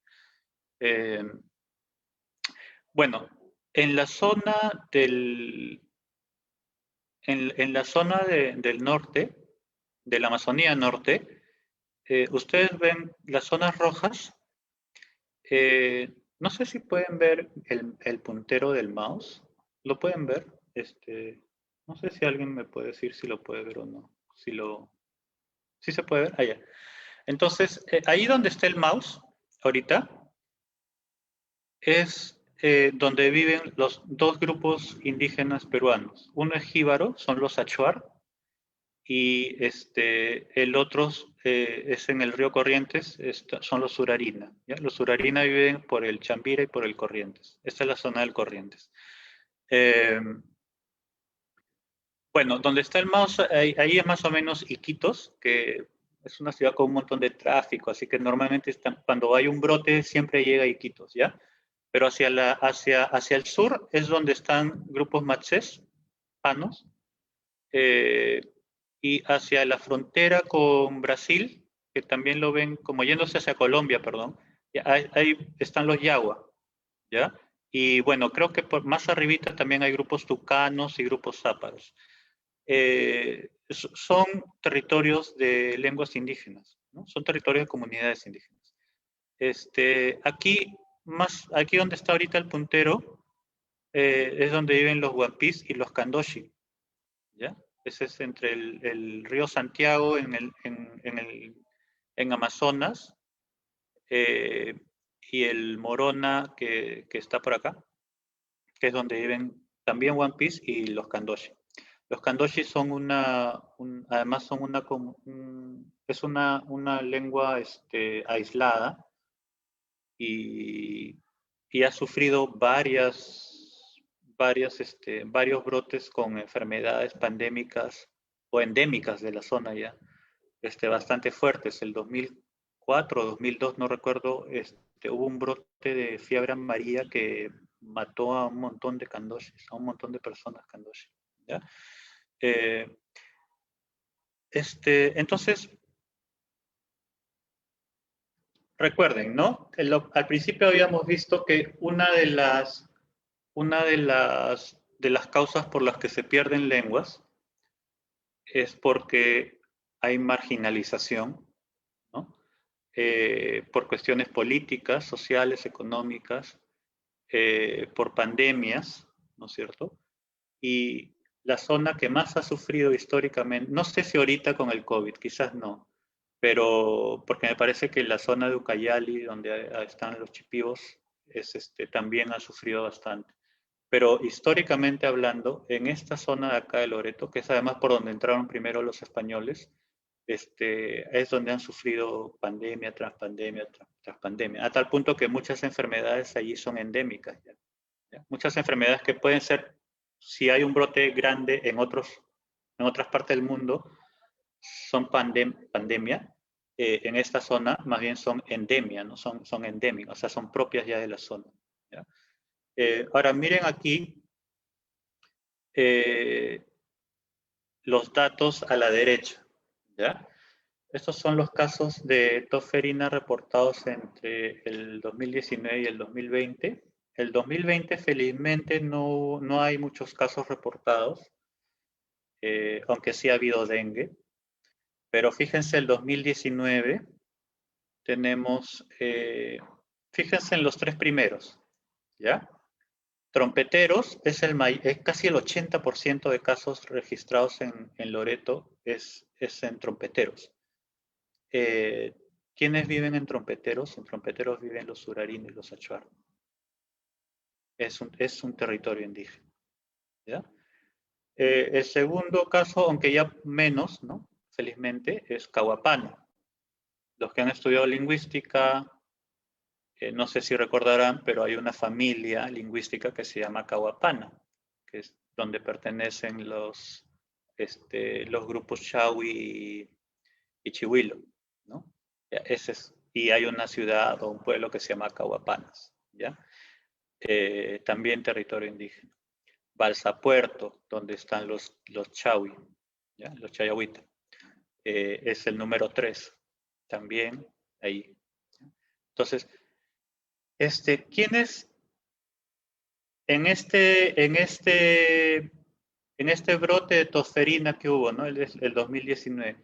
Eh, bueno, en la zona en la zona del norte, de la Amazonía norte, ustedes ven las zonas rojas. No sé si pueden ver el puntero del mouse. ¿Lo pueden ver? No sé si alguien me puede decir si lo puede ver o no. ¿Sí se puede ver? Ah, ya. Entonces, ahí donde está el mouse, ahorita, es donde viven los dos grupos indígenas peruanos. Uno es jíbaro, son los achuar, y el otro es en el río Corrientes, son los surarina, ¿ya? Los surarina viven por el Chambira y por el Corrientes. Esta es la zona del Corrientes. Bueno, donde está el mouse, ahí es más o menos Iquitos, que es una ciudad con un montón de tráfico, así que normalmente cuando hay un brote siempre llega a Iquitos, ¿ya? Pero hacia el sur es donde están grupos machés, panos, eh, y hacia la frontera con Brasil, que también lo ven como yéndose hacia Colombia, perdón, ahí están los Yagua, ¿ya? Y bueno, creo que más arribita también hay grupos tucanos y grupos záparos. Son territorios de lenguas indígenas, ¿no? Son territorios de comunidades indígenas. Aquí donde está ahorita el puntero, es donde viven los Guapís y los Candoshi, ¿ya? Ese es entre el río Santiago en Amazonas, eh, y el Morona que está por acá, que es donde viven también One Piece y los Kandoshi. Los Kandoshi son además son es una lengua aislada y, y ha sufrido varios brotes con enfermedades pandémicas o endémicas de la zona ya, bastante fuertes. El 2004 o 2002, no recuerdo, hubo un brote de fiebre amarilla que mató a un montón de candoches, a un montón de personas candoches, ¿ya? Eh, entonces, recuerden, ¿no? Al principio habíamos visto que una de las causas por las que se pierden lenguas es porque hay marginalización, ¿no? Por cuestiones políticas, sociales, económicas, por pandemias, ¿no es cierto? Y la zona que más ha sufrido históricamente, no sé si ahorita con el COVID, quizás no, pero porque me parece que la zona de Ucayali, donde están los chipivos, también ha sufrido bastante. Pero históricamente hablando, en esta zona de acá de Loreto, que es además por donde entraron primero los españoles, es donde han sufrido pandemia tras pandemia tras pandemia, a tal punto que muchas enfermedades allí son endémicas. ¿Ya? Muchas enfermedades que pueden ser, si hay un brote grande en otras partes del mundo, son pandemia. En esta zona más bien son endemia, ¿no? Son endémicas, o sea, son propias ya de la zona. ¿Ya? Ahora miren aquí eh, los datos a la derecha, ¿ya? Estos son los casos de tosferina reportados entre el 2019 y el 2020. El 2020 felizmente no hay muchos casos reportados, aunque sí ha habido dengue. Pero fíjense, el 2019 tenemos, fíjense en los tres primeros, ¿ya? Trompeteros es casi el 80% de casos registrados en Loreto es en Trompeteros. ¿Quiénes viven en Trompeteros? En Trompeteros viven los Surarín y los Achuar. Es un territorio indígena. ¿Ya? El segundo caso, aunque ya menos, ¿no? Felizmente, es Cahuapano. Los que han estudiado lingüística, no sé si recordarán, pero hay una familia lingüística que se llama Cahuapana, que es donde pertenecen los grupos Chawi y Chihuilo, ¿no? Y hay una ciudad o un pueblo que se llama Cahuapanas, ¿ya? También territorio indígena. Balsa Puerto, donde están los Chawi, ¿ya? Los Chayahuita. Es el número 3, también ahí. Entonces, ¿quiénes en este brote de tosferina que hubo, ¿no? El 2019,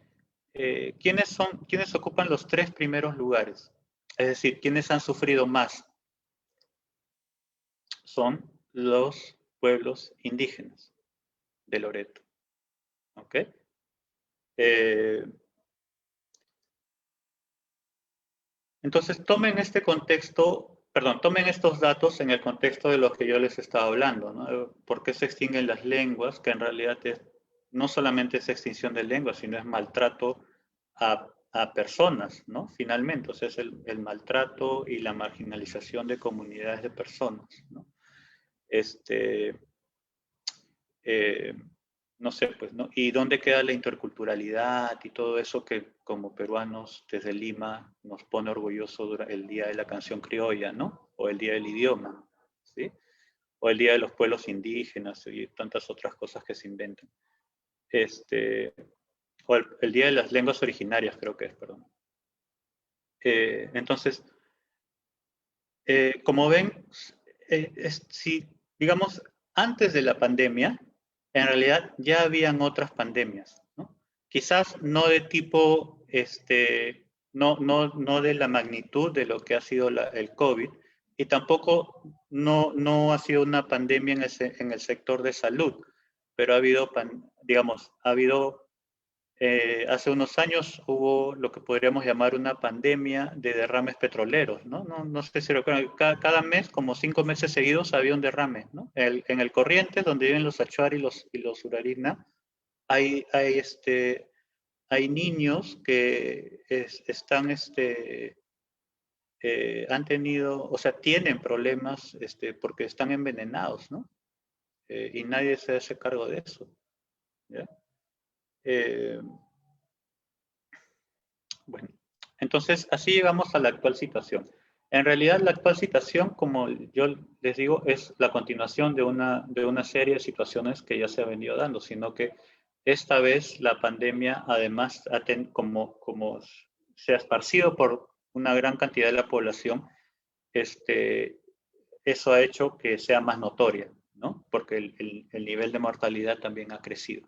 ¿quiénes ocupan los 3 primeros lugares? Es decir, ¿quiénes han sufrido más? Son los pueblos indígenas de Loreto. ¿Ok? Entonces, tomen estos datos en el contexto de lo que yo les estaba hablando, ¿no? ¿Por qué se extinguen las lenguas? Que en realidad no solamente es extinción de lenguas, sino es maltrato a personas, ¿no? Finalmente, o sea, es el maltrato y la marginalización de comunidades de personas, ¿no? Eh, no sé, pues, ¿no? ¿Y dónde queda la interculturalidad y todo eso que como peruanos desde Lima nos pone orgulloso el Día de la Canción Criolla, ¿no? O el Día del Idioma, ¿sí? O el Día de los Pueblos Indígenas y tantas otras cosas que se inventan. O el Día de las Lenguas Originarias, creo que es, perdón. Entonces, como ven, si, digamos, antes de la pandemia, en realidad ya habían otras pandemias, ¿no? Quizás no de tipo, no de la magnitud de lo que ha sido el COVID, y tampoco no ha sido una pandemia en el sector de salud, pero ha habido hace unos años hubo lo que podríamos llamar una pandemia de derrames petroleros, ¿no? No sé si recuerdan, cada mes, como 5 meses seguidos, había un derrame, ¿no? En el Corrientes, donde viven los Achuar y los Urarina, hay niños que han tenido, o sea, tienen problemas porque están envenenados, ¿no? Y nadie se hace cargo de eso, ¿ya? Bueno, entonces así llegamos a la actual situación. En realidad la actual situación, como yo les digo, es la continuación de una serie de situaciones que ya se ha venido dando, sino que esta vez la pandemia, además, como se ha esparcido por una gran cantidad de la población, eso ha hecho que sea más notoria, ¿no? Porque el nivel de mortalidad también ha crecido.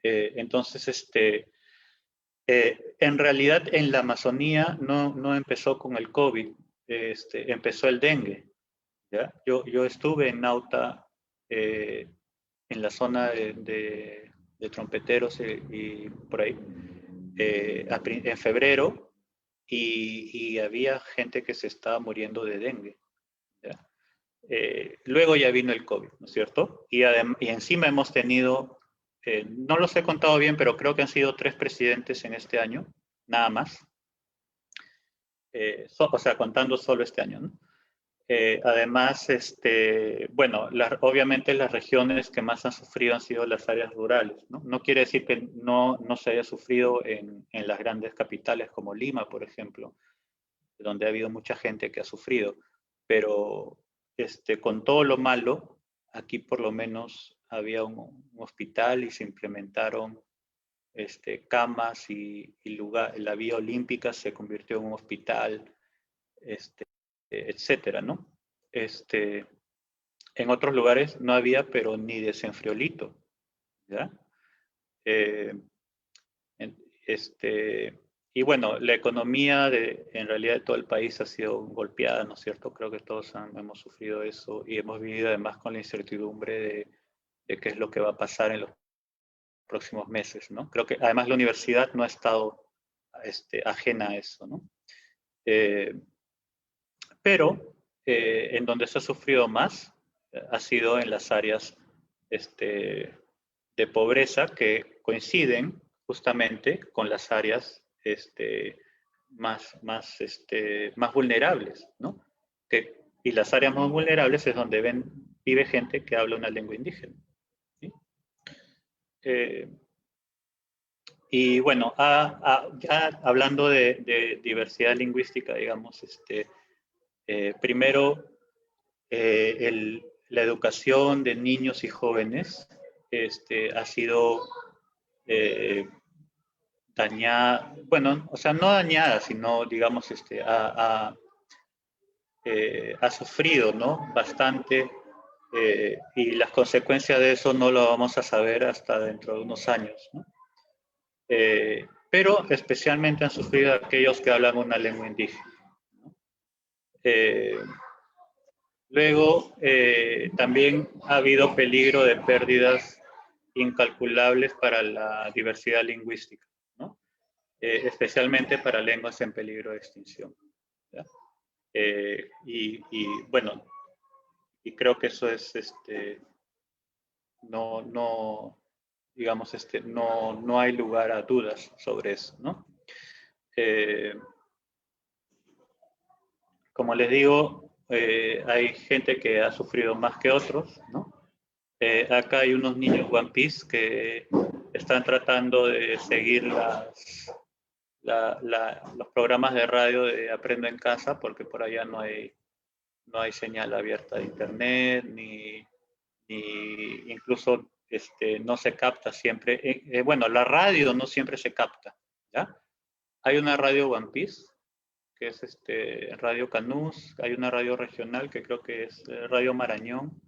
Entonces, en realidad en la Amazonía no empezó con el COVID, empezó el dengue. ¿Ya? Yo estuve en Nauta, en la zona de Trompeteros y por ahí, en febrero, y había gente que se estaba muriendo de dengue. ¿Ya? Luego ya vino el COVID, ¿no es cierto? Y encima hemos tenido, no los he contado bien, pero creo que han sido 3 presidentes en este año, nada más. O sea, contando solo este año, ¿no? Además, bueno, obviamente las regiones que más han sufrido han sido las áreas rurales, ¿no? No quiere decir que no se haya sufrido en las grandes capitales como Lima, por ejemplo, donde ha habido mucha gente que ha sufrido, pero con todo lo malo, aquí por lo menos había un hospital y se implementaron camas y la vía olímpica se convirtió en un hospital, etcétera, ¿no? En otros lugares no había, pero ni desenfriolito, ¿ya? Y bueno, la economía en realidad de todo el país ha sido golpeada, ¿no es cierto? Creo que todos hemos sufrido eso y hemos vivido además con la incertidumbre de qué es lo que va a pasar en los próximos meses, ¿no? Creo que además la universidad no ha estado ajena a eso, ¿no? Eh, pero en donde se ha sufrido más ha sido en las áreas de pobreza que coinciden justamente con las áreas más vulnerables, ¿no? Y las áreas más vulnerables es donde vive gente que habla una lengua indígena. ¿Sí? Y bueno, ya hablando de diversidad lingüística, digamos, primero, la educación de niños y jóvenes ha sido dañada, bueno, o sea, no dañada, sino, digamos, ha sufrido, ¿no? Bastante, y las consecuencias de eso no lo vamos a saber hasta dentro de unos años, ¿no? Pero especialmente han sufrido aquellos que hablan una lengua indígena, ¿no? Luego, también ha habido peligro de pérdidas incalculables para la diversidad lingüística, ¿no? Especialmente para lenguas en peligro de extinción. ¿Ya? Bueno, y creo que eso es, no, digamos, no hay lugar a dudas sobre eso, ¿no? Como les digo, hay gente que ha sufrido más que otros, ¿no? Acá hay unos niños One Piece que están tratando de seguir los programas de radio de Aprendo en Casa, porque por allá no hay señal abierta de internet, ni incluso no se capta siempre. Bueno, la radio no siempre se capta, ¿ya? Hay una radio One Piece, que es Radio Canús, hay una radio regional que creo que es Radio Marañón,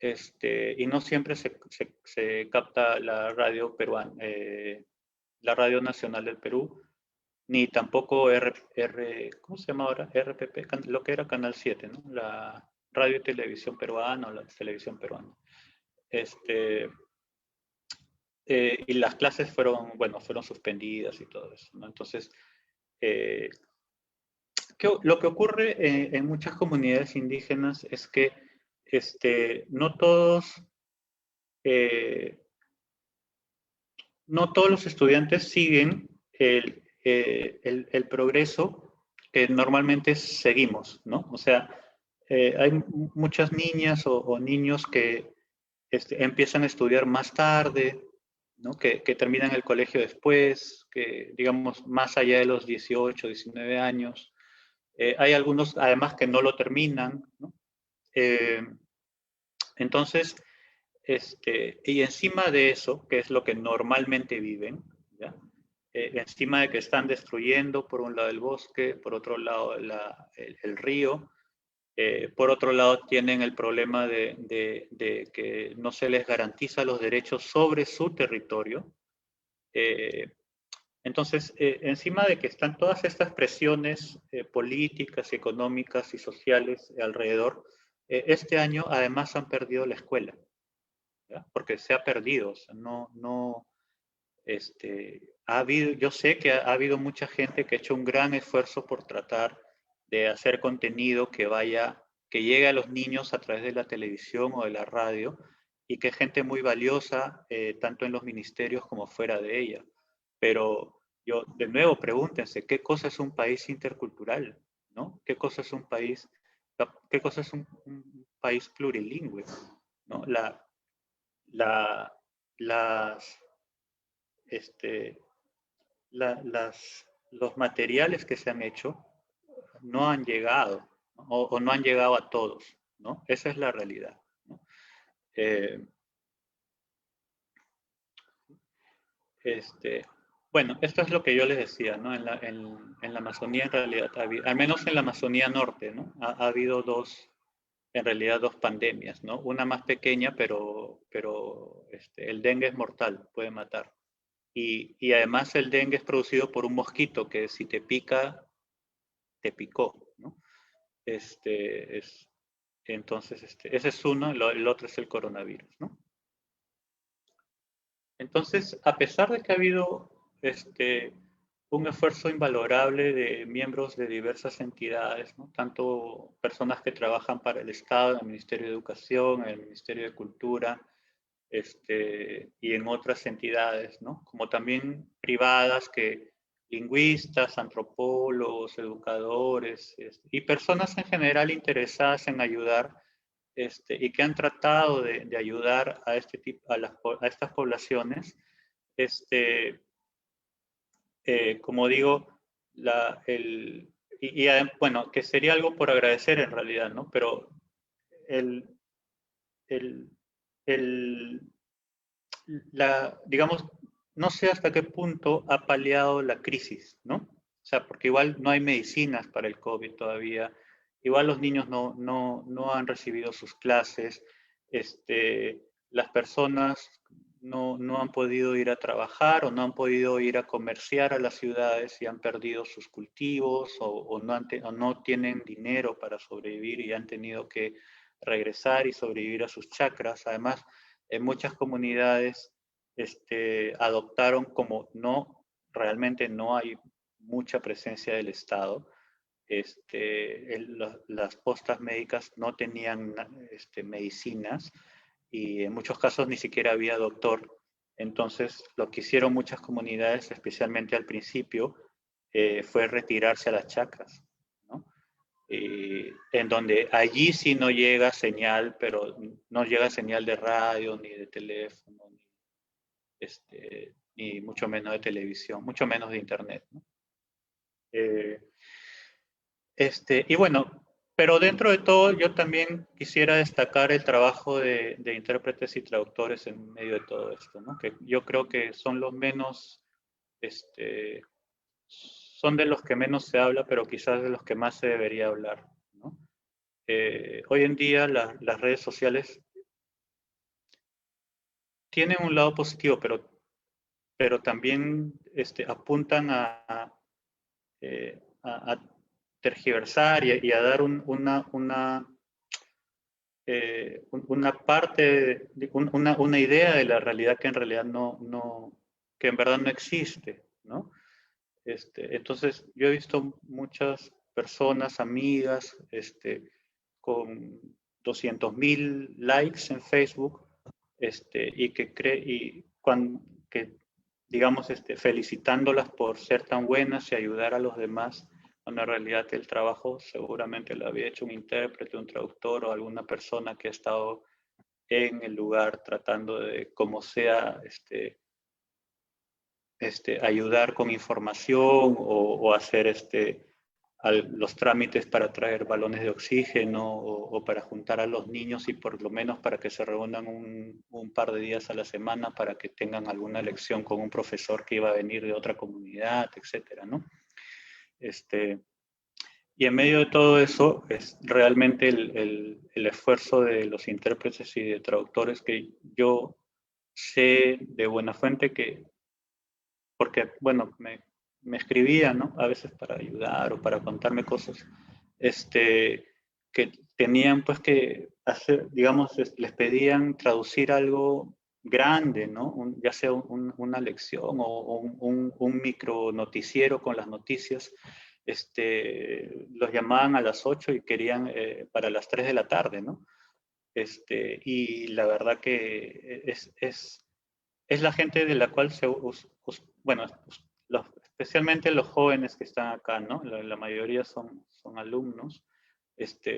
y no siempre se capta la radio peruana, la radio nacional del Perú, ni tampoco ¿cómo se llama ahora? RPP, lo que era Canal 7, ¿no? La radio y televisión peruana o la televisión peruana. Y las clases fueron suspendidas y todo eso, ¿no? Entonces, lo que ocurre en muchas comunidades indígenas es que no eh, todos los estudiantes siguen el progreso que normalmente seguimos, ¿no? O sea, hay muchas niñas o niños que empiezan a estudiar más tarde, ¿no? Que terminan el colegio después, que digamos más allá de los 18, 19 años. Hay algunos además que no lo terminan, ¿no? Entonces, y encima de eso, que es lo que normalmente viven, ¿ya? Encima de que están destruyendo por un lado el bosque, por otro lado el río, por otro lado tienen el problema de que no se les garantiza los derechos sobre su territorio. Entonces, encima de que están todas estas presiones políticas, económicas y sociales alrededor, este año además han perdido la escuela, ¿ya? Porque se ha perdido, o sea, yo sé que ha habido mucha gente que ha hecho un gran esfuerzo por tratar de hacer contenido que llegue a los niños a través de la televisión o de la radio, y que es gente muy valiosa, tanto en los ministerios como fuera de ella. Pero de nuevo, pregúntense, ¿qué cosa es un país intercultural? ¿No? ¿Qué cosa es un país plurilingüe? ¿No? Las, este, los materiales que se han hecho no han llegado, ¿no? O no han llegado a todos, ¿no? Esa es la realidad, ¿no? Bueno, esto es lo que yo les decía, ¿no? En la Amazonía en realidad, al menos en la Amazonía Norte, ¿no? Ha habido en realidad dos pandemias, ¿no? Una más pequeña, pero el dengue es mortal, puede matar. y además el dengue es producido por un mosquito que si te pica, te picó, ¿no? Entonces, ese es uno, el otro es el coronavirus, ¿no? Entonces, a pesar de que ha habido un esfuerzo invalorable de miembros de diversas entidades, ¿no? Tanto personas que trabajan para el Estado, en el Ministerio de Educación, en el Ministerio de Cultura, y en otras entidades, ¿no? Como también privadas que lingüistas, antropólogos, educadores y personas en general interesadas en ayudar y que han tratado de ayudar a, a estas poblaciones, como digo, bueno, que sería algo por agradecer en realidad, ¿no? Pero el, el, el, digamos, no sé hasta qué punto ha paliado la crisis, ¿no? O sea, porque igual no hay medicinas para el COVID todavía, igual los niños no han recibido sus clases, las personas no han podido ir a trabajar o no han podido ir a comerciar a las ciudades y han perdido sus cultivos o no tienen dinero para sobrevivir y han tenido que regresar y sobrevivir a sus chacras. Además, en muchas comunidades adoptaron como realmente no hay mucha presencia del Estado. Las postas médicas no tenían medicinas y en muchos casos ni siquiera había doctor. Entonces, lo que hicieron muchas comunidades, especialmente al principio, fue retirarse a las chacras, ¿no? En donde allí sí no llega señal, pero no llega señal de radio, ni de teléfono, ni mucho menos de televisión, mucho menos de internet, ¿no? Y bueno, pero dentro de todo yo también quisiera destacar el trabajo de intérpretes y traductores en medio de todo esto, ¿no? Que yo creo que son los menos, son de los que menos se habla, pero quizás de los que más se debería hablar, ¿no? Hoy en día las redes sociales tienen un lado positivo, pero también apuntan a tergiversar y a dar una parte, una idea de la realidad que en realidad que en verdad no existe, ¿no? Entonces, yo he visto muchas personas, amigas, con 200.000 likes en Facebook, y que digamos, felicitándolas por ser tan buenas y ayudar a los demás, cuando en realidad el trabajo seguramente lo había hecho un intérprete, un traductor o alguna persona que ha estado en el lugar tratando de, como sea, ayudar con información o hacer los trámites para traer balones de oxígeno o para juntar a los niños y por lo menos para que se reúnan un par de días a la semana para que tengan alguna lección con un profesor que iba a venir de otra comunidad, etcétera, ¿no? Y en medio de todo eso es realmente el esfuerzo de los intérpretes y de traductores que yo sé de buena fuente porque, bueno, me escribían, ¿no? A veces para ayudar o para contarme cosas, que tenían pues que hacer, digamos, les pedían traducir algo grande, ¿no? Ya sea una lección o un micro noticiero con las noticias, los llamaban a las 8 y querían para las 3 de la tarde, ¿no? Y la verdad que es la gente de la cual bueno, especialmente los jóvenes que están acá, ¿no? La mayoría son alumnos.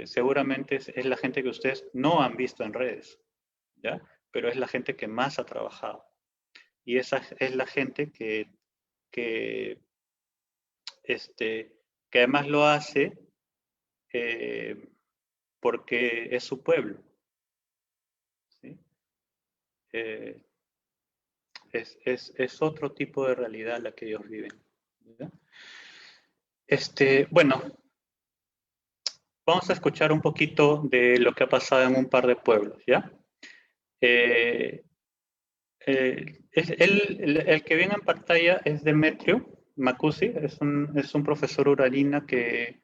Seguramente es la gente que ustedes no han visto en redes, ¿ya? Pero es la gente que más ha trabajado. Y esa es la gente que, que además lo hace eh, porque es su pueblo, ¿sí? Eh, es otro tipo de realidad la que ellos viven, ¿ya? Bueno, vamos a escuchar un poquito de lo que ha pasado en un par de pueblos, ¿ya? Eh, El que viene en pantalla es Demetrio Macusi, es un profesor urarina que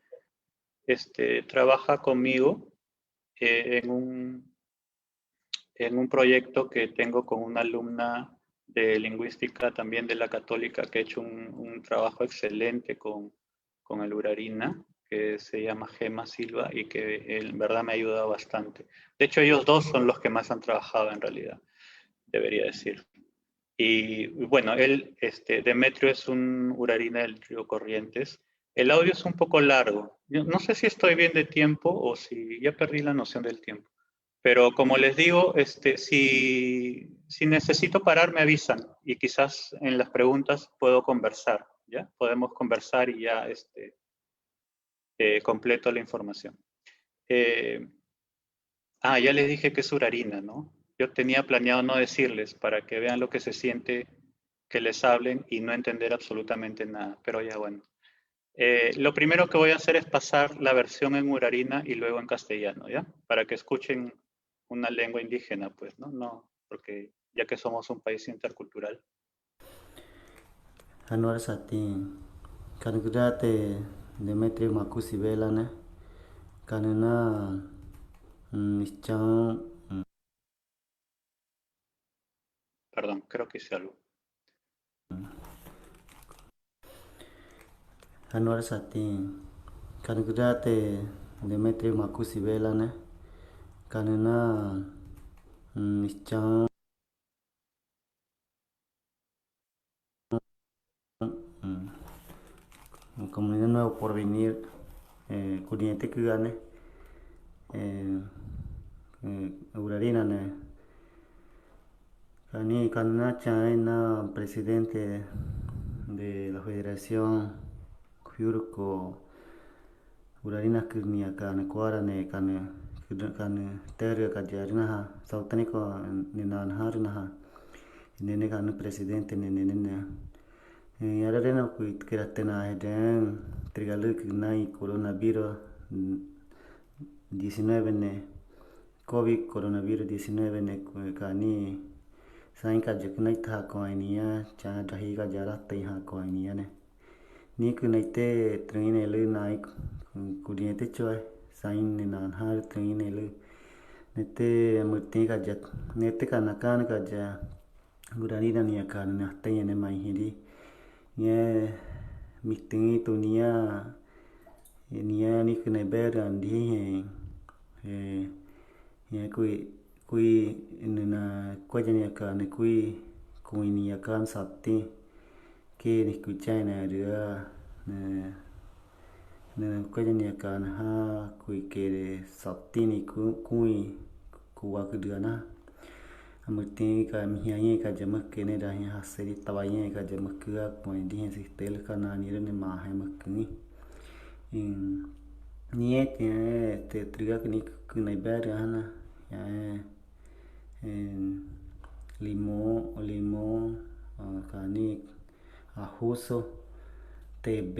trabaja conmigo en un proyecto que tengo con una alumna de lingüística también de la Católica que ha hecho un trabajo excelente con el urarina, que se llama Gema Silva y que en verdad me ha ayudado bastante. De hecho, ellos dos son los que más han trabajado en realidad, debería decir. Y bueno, Demetrio es un urarina del río Corrientes. El audio es un poco largo. Yo no sé si estoy bien de tiempo o si ya perdí la noción del tiempo. Pero como les digo, si necesito parar, me avisan y quizás en las preguntas puedo conversar, ¿ya? Podemos conversar y ya completo la información. Eh, ya les dije que es urarina, ¿no? Yo tenía planeado no decirles para que vean lo que se siente que les hablen y no entender absolutamente nada, pero ya bueno. Lo primero que voy a hacer es pasar la versión en urarina y luego en castellano, ¿ya? Para que escuchen una lengua indígena, pues, ¿no? No, porque ya que somos un país intercultural. Anwar Satin, Kangrate Demetrio Makusi Belane, Kanena Nichang Perdón, creo que hice algo. Anwar Satin, Kangrate Demetrio Makusi Belane, Kanena Nichang Comunidad Nuevo Porvenir, Curiente Kugane, Urarina, Kani Kanna China, presidente de la Federación Kyurko Urarina Kirnia Kane Kuarane Kane Terga Kajarinaha, Sautaniko Ninan Harinaha, Nene Kane presidente Nene. Yararena kuit kiratena hedeng trigaluk nai coronavirus 19 ne COVID coronavirus 19 ne kani sain ka jeknai tha ko ainia cha dahi ka jara tai ha ko ainia ne ni ku nai te trine le nai kudien te choi sain ne nan har trine le ne te mutti ka jat ne te kana kan ka ja gurani na ni ka na te ne mai hindi nye mitingi tu nia ni kene beran di nye kui na kwa jani ka ne kui ni kan sapti ke ni ku china ria ne kwa jani ka na ha kui ke sapti ni kui kuwa ku dia na Muti ka mihiangi ka jamak kene dah yang haseri tawainya ka jamak kua point di si tel ka na ni ne ma hai makni nie te triga kini kunai ber ana ya limo kani ajuso TB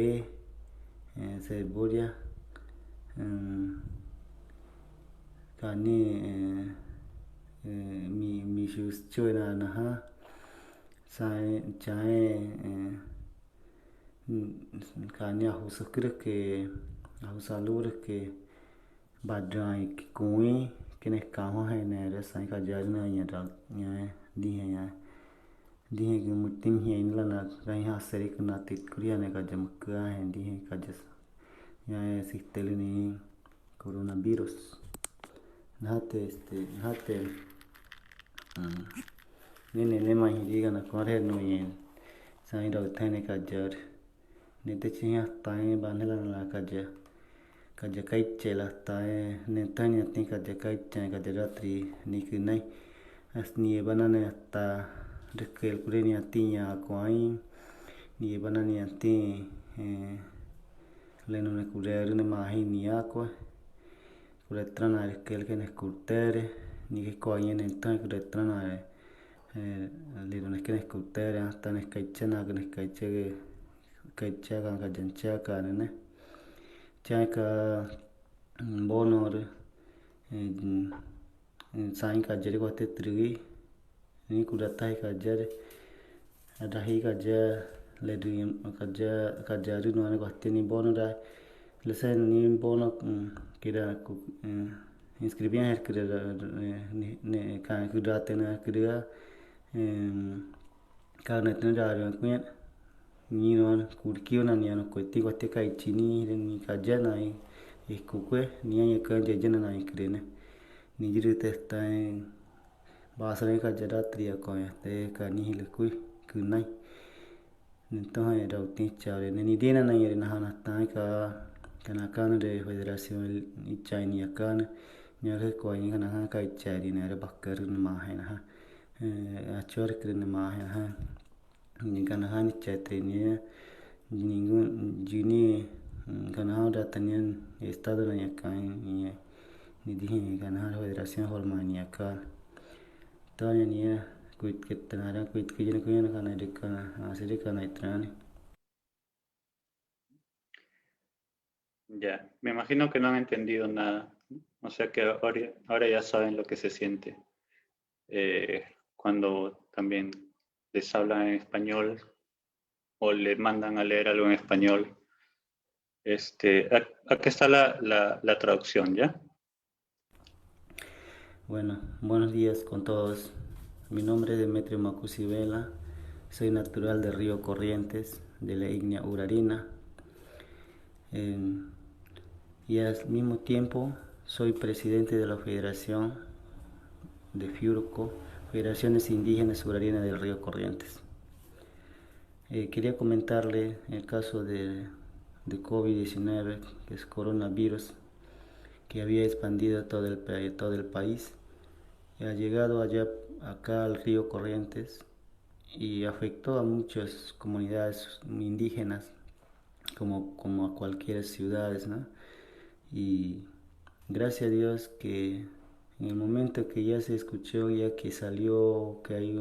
cebolla kani mi shus chơi na ha sai chai kani ahusalur ke badrai kui kene kaho hai ne re sai ka jar na ya ra ya di he mutim he inla na rai ha seri na tit kuria ne ka jam ka he di he ka jas ya sisteli ni coronavirus nate ne mai diga na kore no yen sai do thane ka jar ne te chiya tai banela la ka ja kai chela tai ne tani ati ka ja kai cha ka ja ratri ni ku nai asni banane ta rekel kure ni ati ya kwai ni banani ati leno ne kure ne mahi ni akwa kure trana rekel ke ne kurtere ni ke kwai ne ta kure trana le ne ke ne kurtere ta ne kai chana ne kai cha ka jancha ka ne cha ka bonor sain ka jeri ko te tri ni kuratai kajar rahi kajar ledri kajar no ana kwatini bono da lesa ni bono kira inscribían el kira ne kan kudatena kira karnet na dario kuya ni no kurkio na ni ano kweti kwati kai chini ni kajana i kukwe ni anya kanje jana na ikrene ni jiri testa basare kajara tria koya te kani hile kui kunai entonces era utichare ni dina na yere na hana ka kana kana de federación ichani akana nyare ko ni kana ha kai chari na re bakkar ma ha achor kren ma ha ni kana ha ni chate ni ningún jini kana ha da tanian estado na yakan ni dije kana ha federación hormania ka tanya ni kuit ketana kuit kijana kuyana kana de kana asiri kana itrani. Ya, me imagino que no han entendido nada, o sea que ahora ya saben lo que se siente cuando también les hablan en español o les mandan a leer algo en español. Aquí está la traducción, ¿ya? Bueno, buenos días con todos. Mi nombre es Demetrio Macusi Vela, soy natural de Río Corrientes, de la Ignia Urarina. Y al mismo tiempo soy presidente de la Federación de FIURCO, Federaciones Indígenas Urarinas del Río Corrientes. Quería comentarle el caso de COVID-19, que es coronavirus, que había expandido todo el país. Ha llegado acá al río Corrientes y afectó a muchas comunidades indígenas, como a cualquier ciudades, ¿no? Y gracias a Dios que en el momento que ya se escuchó, ya que salió que hay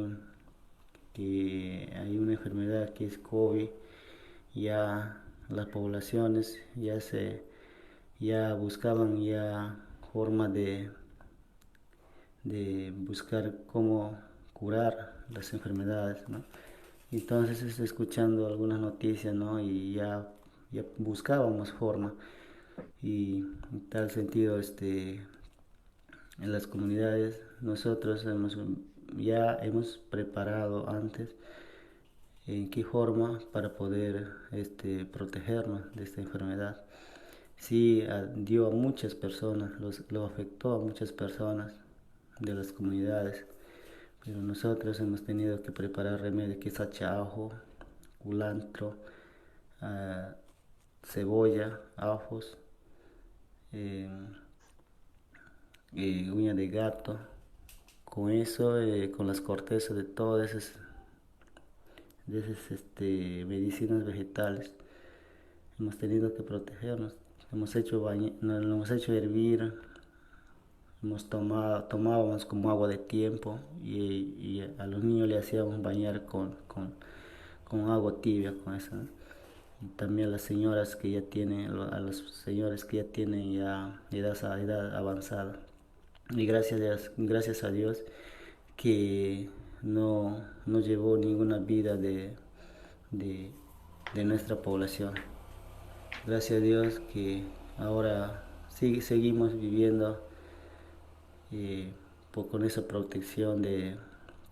una enfermedad que es COVID, ya las poblaciones ya buscaban ya forma de buscar cómo curar las enfermedades, ¿no? Entonces escuchando algunas noticias, ¿no? Y ya buscábamos forma. Y en tal sentido en las comunidades nosotros ya hemos preparado antes en qué forma para poder protegernos de esta enfermedad. Sí, dio a muchas personas, lo afectó a muchas personas de las comunidades, pero nosotros hemos tenido que preparar remedios que es ajo, culantro, cebolla, ajos, uña de gato. Con eso, con las cortezas de todas esas medicinas vegetales, hemos tenido que protegernos. Nos lo hemos hecho hervir, tomábamos como agua de tiempo y a los niños le hacíamos bañar con agua tibia, con eso, ¿no? Y también las señoras que ya tienen, a los señores que ya tienen ya edad avanzada. Y gracias a Dios que no llevó ninguna vida de nuestra población. Gracias a Dios que ahora seguimos viviendo con esa protección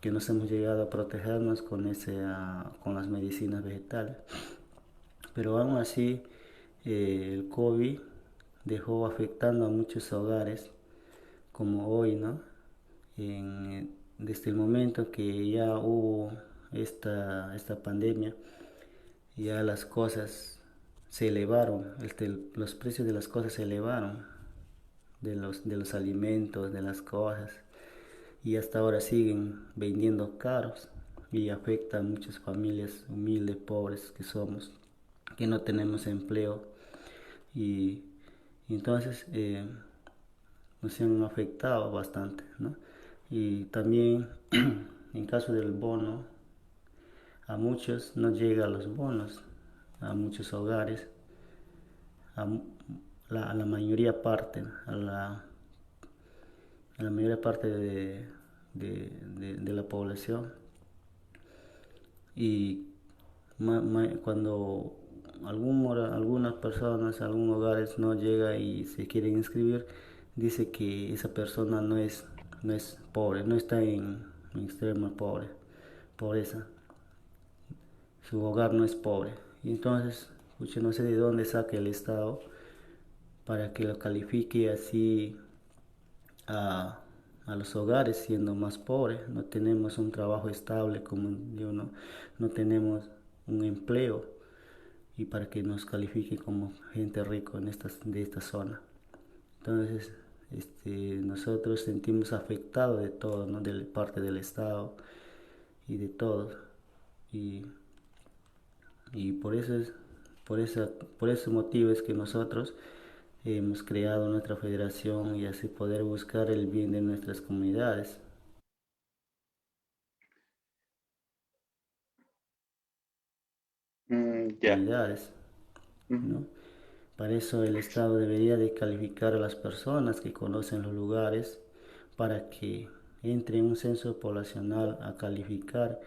que nos hemos llegado a protegernos con las medicinas vegetales. Pero aún así el COVID dejó afectando a muchos hogares, como hoy, ¿no? Desde el momento que ya hubo esta pandemia, ya las cosas se elevaron, los precios de las cosas se elevaron, de los alimentos, de las cosas, y hasta ahora siguen vendiendo caros y afecta a muchas familias humildes, pobres que somos, que no tenemos empleo, y entonces nos han afectado bastante, ¿no? Y también en caso del bono, a muchos no llegan los bonos, a muchos hogares, a la mayoría parte, a la mayoría parte de de la población. Y cuando algunas personas, algunos hogares no llega y se quieren inscribir, dice que esa persona no es pobre, no está en extrema pobreza, su hogar no es pobre. Y entonces, yo no sé de dónde saca el Estado para que lo califique así a, a los hogares siendo más pobres. No tenemos un trabajo estable, como yo no tenemos un empleo y para que nos califique como gente rica de esta zona. Entonces, nosotros sentimos afectados de todo, ¿no? De parte del Estado y de todo. Y, y por ese motivo es que nosotros hemos creado nuestra federación y así poder buscar el bien de nuestras comunidades. Ya. ¿No? Ujú. Para eso el Estado debería de calificar a las personas que conocen los lugares para que entre en un censo poblacional a calificar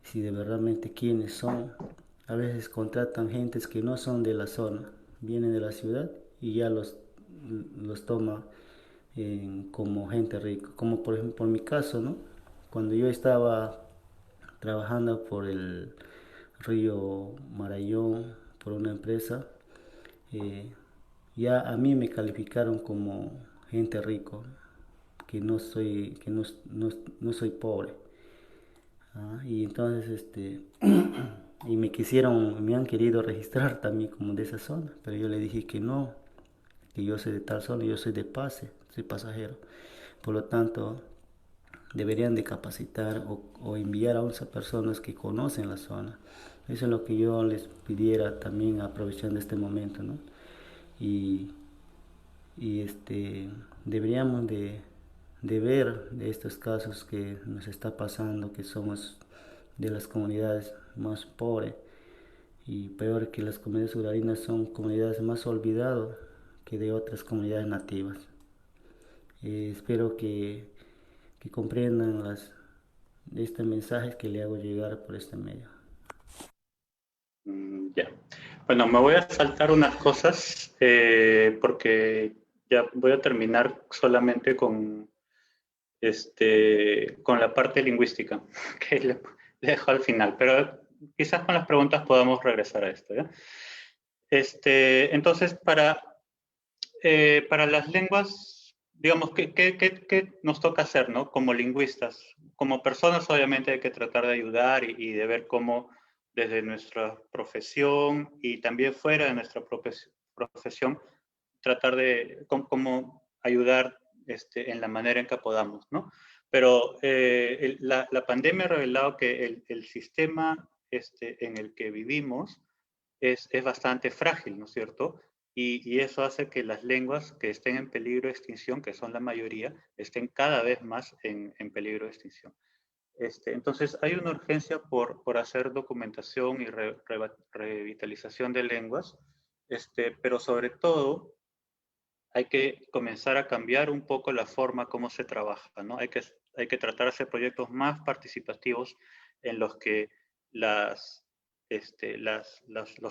si de verdaderamente quiénes son. A veces contratan gentes que no son de la zona, vienen de la ciudad y ya los toma como gente rica. Como por ejemplo, por mi caso, ¿no? Cuando yo estaba trabajando por el río Marayón, por una empresa, eh, ya a mí me calificaron como gente rico, que no soy pobre. Y entonces y me han querido registrar también como de esa zona, pero yo le dije que no, que yo soy de tal zona, yo soy de pase, soy pasajero. Por lo tanto, deberían de capacitar o enviar a esas personas que conocen la zona. Eso es lo que yo les pidiera también aprovechando este momento, ¿no? Y, deberíamos de ver de estos casos que nos está pasando, que somos de las comunidades más pobres y peor que las comunidades urarinas son comunidades más olvidadas que de otras comunidades nativas. Espero que comprendan este mensaje que le hago llegar por este medio. Ya. Bueno, me voy a saltar unas cosas porque ya voy a terminar solamente con la parte lingüística, que le dejo al final, pero quizás con las preguntas podamos regresar a esto, ¿ya? Entonces, para las lenguas, digamos, ¿qué nos toca hacer, ¿no? Como lingüistas, como personas, obviamente hay que tratar de ayudar y de ver cómo desde nuestra profesión y también fuera de nuestra profesión, tratar de cómo ayudar en la manera en que podamos, ¿no? Pero la pandemia ha revelado que el sistema en el que vivimos es bastante frágil, ¿no es cierto? Y eso hace que las lenguas que estén en peligro de extinción, que son la mayoría, estén cada vez más en peligro de extinción. Entonces, hay una urgencia por hacer documentación y revitalización de lenguas, pero sobre todo hay que comenzar a cambiar un poco la forma como se trabaja, ¿no? Hay que tratar de hacer proyectos más participativos en los que los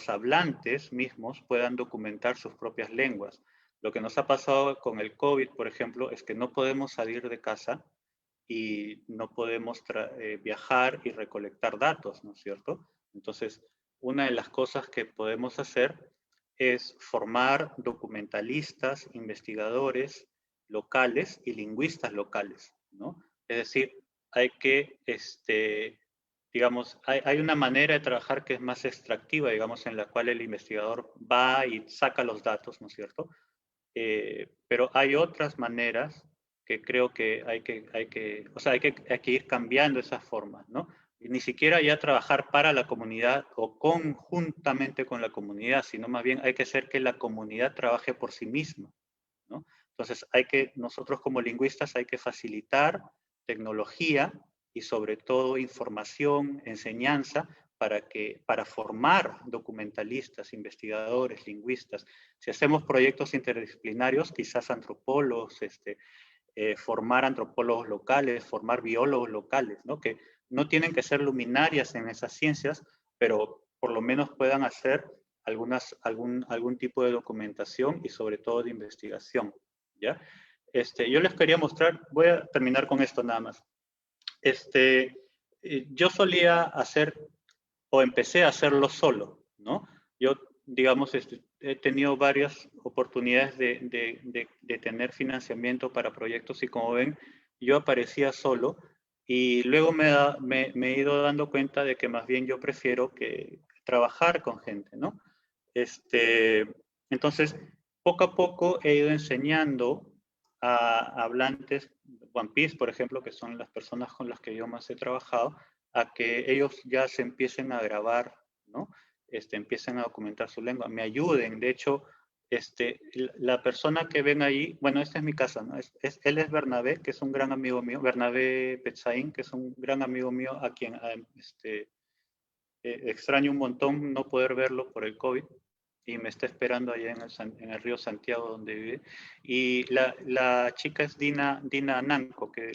hablantes mismos puedan documentar sus propias lenguas. Lo que nos ha pasado con el COVID, por ejemplo, es que no podemos salir de casa y no podemos viajar y recolectar datos, ¿no es cierto? Entonces, una de las cosas que podemos hacer es formar documentalistas, investigadores locales y lingüistas locales, ¿no? Es decir, hay que, digamos, hay una manera de trabajar que es más extractiva, digamos, en la cual el investigador va y saca los datos, ¿no es cierto? Pero hay otras maneras que creo que o sea, hay que ir cambiando esas formas, ¿no? Y ni siquiera ya trabajar para la comunidad o conjuntamente con la comunidad, sino más bien hay que hacer que la comunidad trabaje por sí misma, ¿no? Entonces, nosotros como lingüistas hay que facilitar tecnología y sobre todo información, enseñanza, para formar documentalistas, investigadores, lingüistas. Si hacemos proyectos interdisciplinarios, quizás antropólogos, formar antropólogos locales, formar biólogos locales, ¿no? Que no tienen que ser luminarias en esas ciencias, pero por lo menos puedan hacer algún tipo de documentación y sobre todo de investigación, ¿ya? Yo les quería mostrar, voy a terminar con esto nada más. Yo solía hacer, o empecé a hacerlo solo, ¿no? Yo, digamos, he tenido varias oportunidades de tener financiamiento para proyectos y como ven, yo aparecía solo y luego me he ido dando cuenta de que más bien yo prefiero que trabajar con gente, ¿no? Entonces, poco a poco he ido enseñando a hablantes, One Piece, por ejemplo, que son las personas con las que yo más he trabajado, a que ellos ya se empiecen a grabar, ¿no? Empiecen a documentar su lengua, me ayuden. De hecho, la persona que ven ahí, bueno, esta es mi casa, ¿no? Él es Bernabé, que es un gran amigo mío, Bernabé Petzain, que es un gran amigo mío a quien extraño un montón no poder verlo por el COVID y me está esperando allá en el río Santiago donde vive. Y la chica es Dina Nanco, que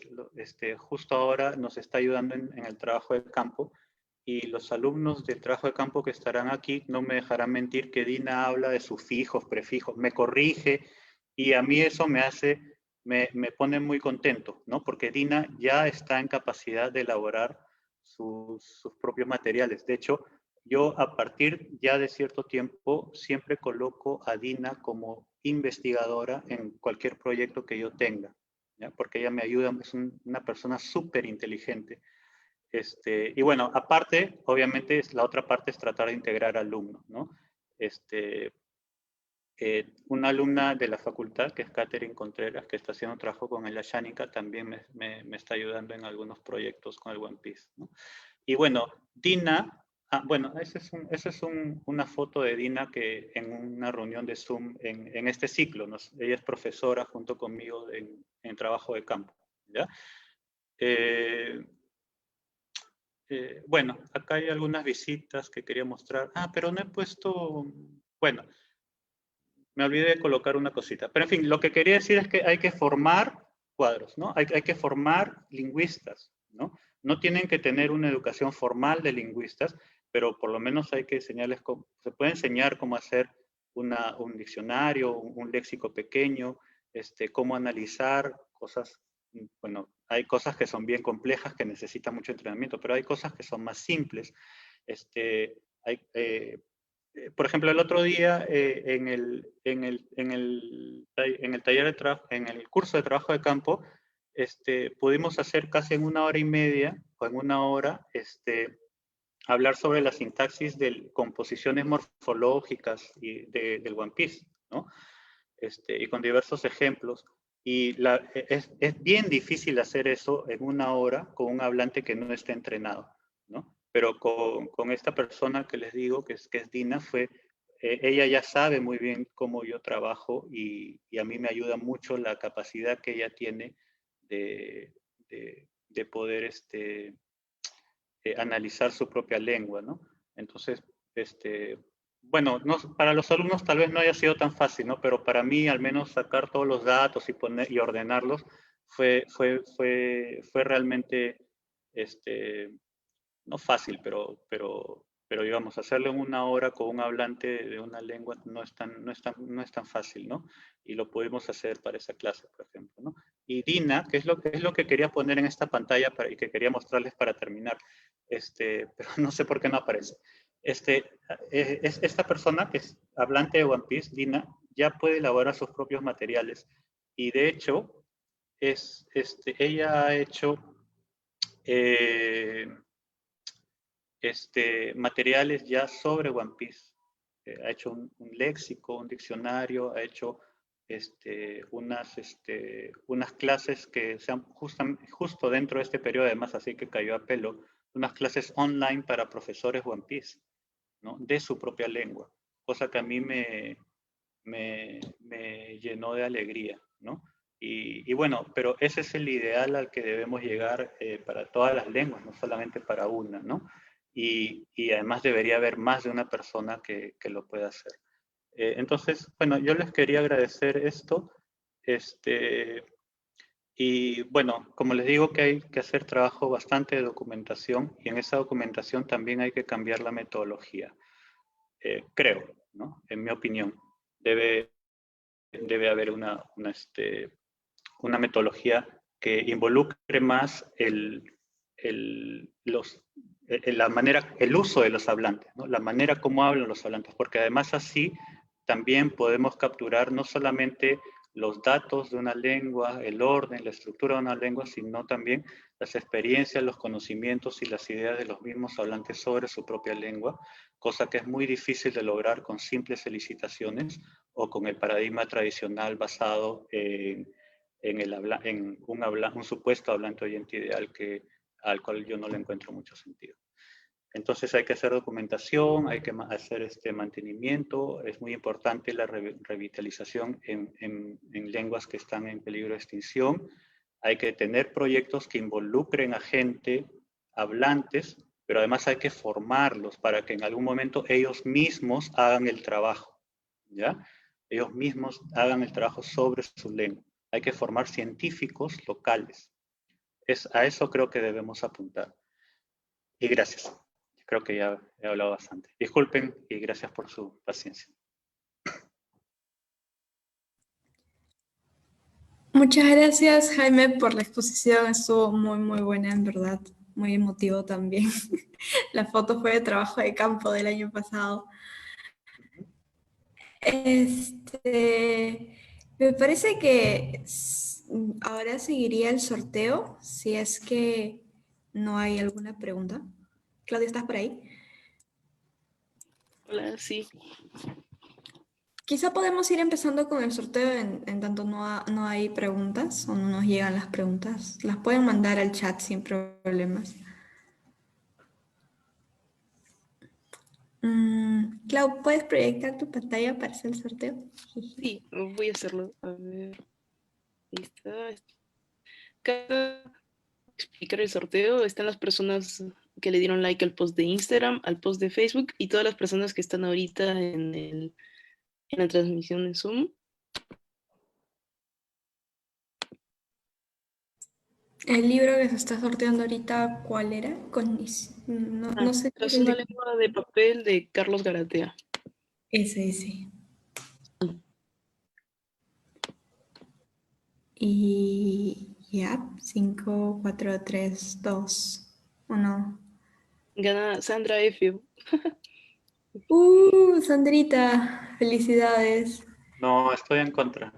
justo ahora nos está ayudando en el trabajo de campo. Y los alumnos del trabajo de campo que estarán aquí no me dejarán mentir que Dina habla de sufijos, prefijos, me corrige y a mí eso me pone muy contento, ¿no? Porque Dina ya está en capacidad de elaborar sus propios materiales. De hecho, yo a partir ya de cierto tiempo siempre coloco a Dina como investigadora en cualquier proyecto que yo tenga, ¿ya? Porque ella me ayuda, es una persona súper inteligente. Y bueno, aparte, obviamente, la otra parte es tratar de integrar alumnos, ¿no? Una alumna de la facultad, que es Catherine Contreras, que está haciendo un trabajo con el Ashánica, también me está ayudando en algunos proyectos con el One Piece, ¿no? Y bueno, Dina, bueno, esa es una foto de Dina que en una reunión de Zoom en este ciclo, ¿no? Ella es profesora junto conmigo en trabajo de campo, ¿ya? Bueno, acá hay algunas visitas que quería mostrar. Pero no he puesto, bueno, me olvidé de colocar una cosita. Pero en fin, lo que quería decir es que hay que formar cuadros, ¿no? Hay que formar lingüistas, ¿no? No tienen que tener una educación formal de lingüistas, pero por lo menos hay que enseñarles cómo, se puede enseñar cómo hacer un diccionario, un léxico pequeño, cómo analizar cosas. Bueno, hay cosas que son bien complejas que necesitan mucho entrenamiento, pero hay cosas que son más simples. Por ejemplo, el otro día en el taller de trabajo, en el curso de trabajo de campo, pudimos hacer casi en 1 hora y media o en 1 hora, hablar sobre la sintaxis de composiciones morfológicas del One Piece, ¿no? Y con diversos ejemplos. Y es bien difícil hacer eso en 1 hora con un hablante que no esté entrenado, ¿no? Pero con esta persona que les digo, que es Dina, ella ya sabe muy bien cómo yo trabajo y a mí me ayuda mucho la capacidad que ella tiene de poder analizar su propia lengua, ¿no? Entonces, bueno, para los alumnos tal vez no haya sido tan fácil, ¿no? Pero para mí, al menos sacar todos los datos y ordenarlos fue realmente, no fácil, pero digamos, hacerlo en 1 hora con un hablante de una lengua no es tan fácil, ¿no? Y lo pudimos hacer para esa clase, por ejemplo, ¿no? Y Dina, que es lo que quería poner en esta pantalla y que quería mostrarles para terminar, pero no sé por qué no aparece. Esta persona que es hablante de One Piece, Dina, ya puede elaborar sus propios materiales y de hecho, ella ha hecho materiales ya sobre One Piece. Ha hecho un léxico, un diccionario, ha hecho unas clases que sean justo dentro de este periodo, además, así que cayó a pelo, unas clases online para profesores One Piece, ¿no? De su propia lengua, cosa que a mí me llenó de alegría, ¿no? Y bueno, pero ese es el ideal al que debemos llegar para todas las lenguas, no solamente para una, ¿no? Y además debería haber más de una persona que lo pueda hacer. Entonces, bueno, yo les quería agradecer esto. Y bueno, como les digo que hay que hacer trabajo bastante de documentación y en esa documentación también hay que cambiar la metodología. Creo, ¿no? En mi opinión, debe haber una metodología que involucre más el uso de los hablantes, ¿no? La manera como hablan los hablantes, porque además así también podemos capturar no solamente los datos de una lengua, el orden, la estructura de una lengua, sino también las experiencias, los conocimientos y las ideas de los mismos hablantes sobre su propia lengua, cosa que es muy difícil de lograr con simples felicitaciones o con el paradigma tradicional basado en un supuesto hablante oyente ideal al cual yo no le encuentro mucho sentido. Entonces hay que hacer documentación, hay que hacer mantenimiento, es muy importante la revitalización en lenguas que están en peligro de extinción, hay que tener proyectos que involucren a gente, hablantes, pero además hay que formarlos para que en algún momento ellos mismos hagan el trabajo, ¿ya? Ellos mismos hagan el trabajo sobre su lengua. Hay que formar científicos locales. A eso creo que debemos apuntar. Y gracias. Creo que ya he hablado bastante. Disculpen y gracias por su paciencia. Muchas gracias, Jaime, por la exposición. Estuvo muy, muy buena, en verdad. Muy emotivo también. La foto fue de trabajo de campo del año pasado. Me parece que ahora seguiría el sorteo, si es que no hay alguna pregunta. Claudia, ¿estás por ahí? Hola, sí. Quizá podemos ir empezando con el sorteo en tanto no hay preguntas o no nos llegan las preguntas. Las pueden mandar al chat sin problemas. Clau, ¿puedes proyectar tu pantalla para hacer el sorteo? Sí, voy a hacerlo. A ver. Ahí está. Acá explicar el sorteo están las personas que le dieron like al post de Instagram, al post de Facebook y todas las personas que están ahorita en la transmisión en Zoom. El libro que se está sorteando ahorita, ¿cuál era? No sé. Tras una lengua de papel de Carlos Garatea. Ese. Y ya, 5, 4, 3, 2, 1. Gana Sandra F. Sandrita, felicidades. No, estoy en contra.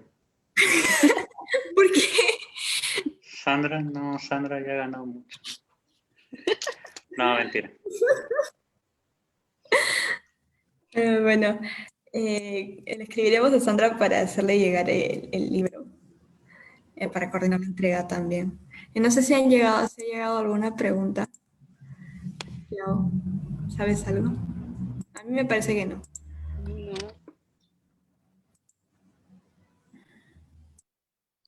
¿Por qué? Sandra ya ha ganado mucho. No, mentira. Bueno, le escribiremos a Sandra para hacerle llegar el libro, para coordinar la entrega también. Y no sé si ha llegado alguna pregunta. Clau, ¿sabes algo? A mí me parece que no. No.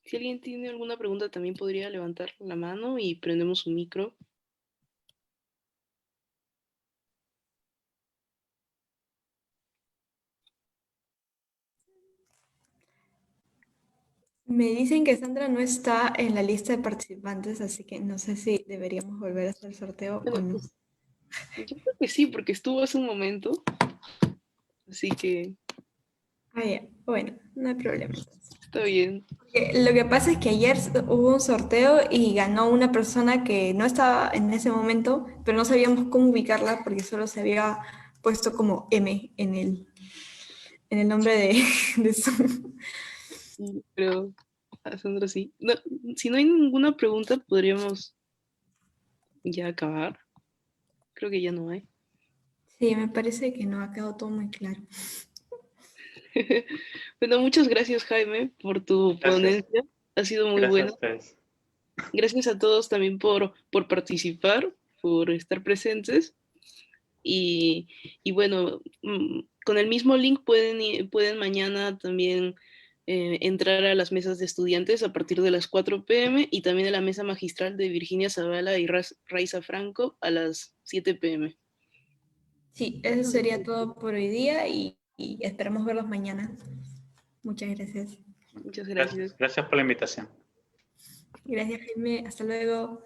Si alguien tiene alguna pregunta, también podría levantar la mano y prendemos su micro. Me dicen que Sandra no está en la lista de participantes, así que no sé si deberíamos volver a hacer el sorteo o no. Yo creo que sí, porque estuvo hace un momento. Así que Ya. Bueno, no hay problema. está bien. Lo que pasa es que ayer hubo un sorteo y ganó una persona que no estaba en ese momento, pero no sabíamos cómo ubicarla porque solo se había puesto como M en el nombre de Zoom. Sí, pero a Sandra sí. No, si no hay ninguna pregunta, podríamos ya acabar. Creo que ya no hay. Sí, me parece que no ha quedado todo muy claro. Bueno, muchas gracias, Jaime, por tu ponencia. Ha sido muy Gracias buena. a ustedes. Gracias a todos también por participar, por estar presentes. Y bueno, con el mismo link pueden mañana también entrar a las mesas de estudiantes a partir de las 4 p.m. y también a la mesa magistral de Virginia Zavala y Raiza Franco a las 7 p.m. Sí, eso sería todo por hoy día y esperamos verlos mañana. Muchas gracias. Muchas gracias. Gracias por la invitación. Gracias, Jaime. Hasta luego.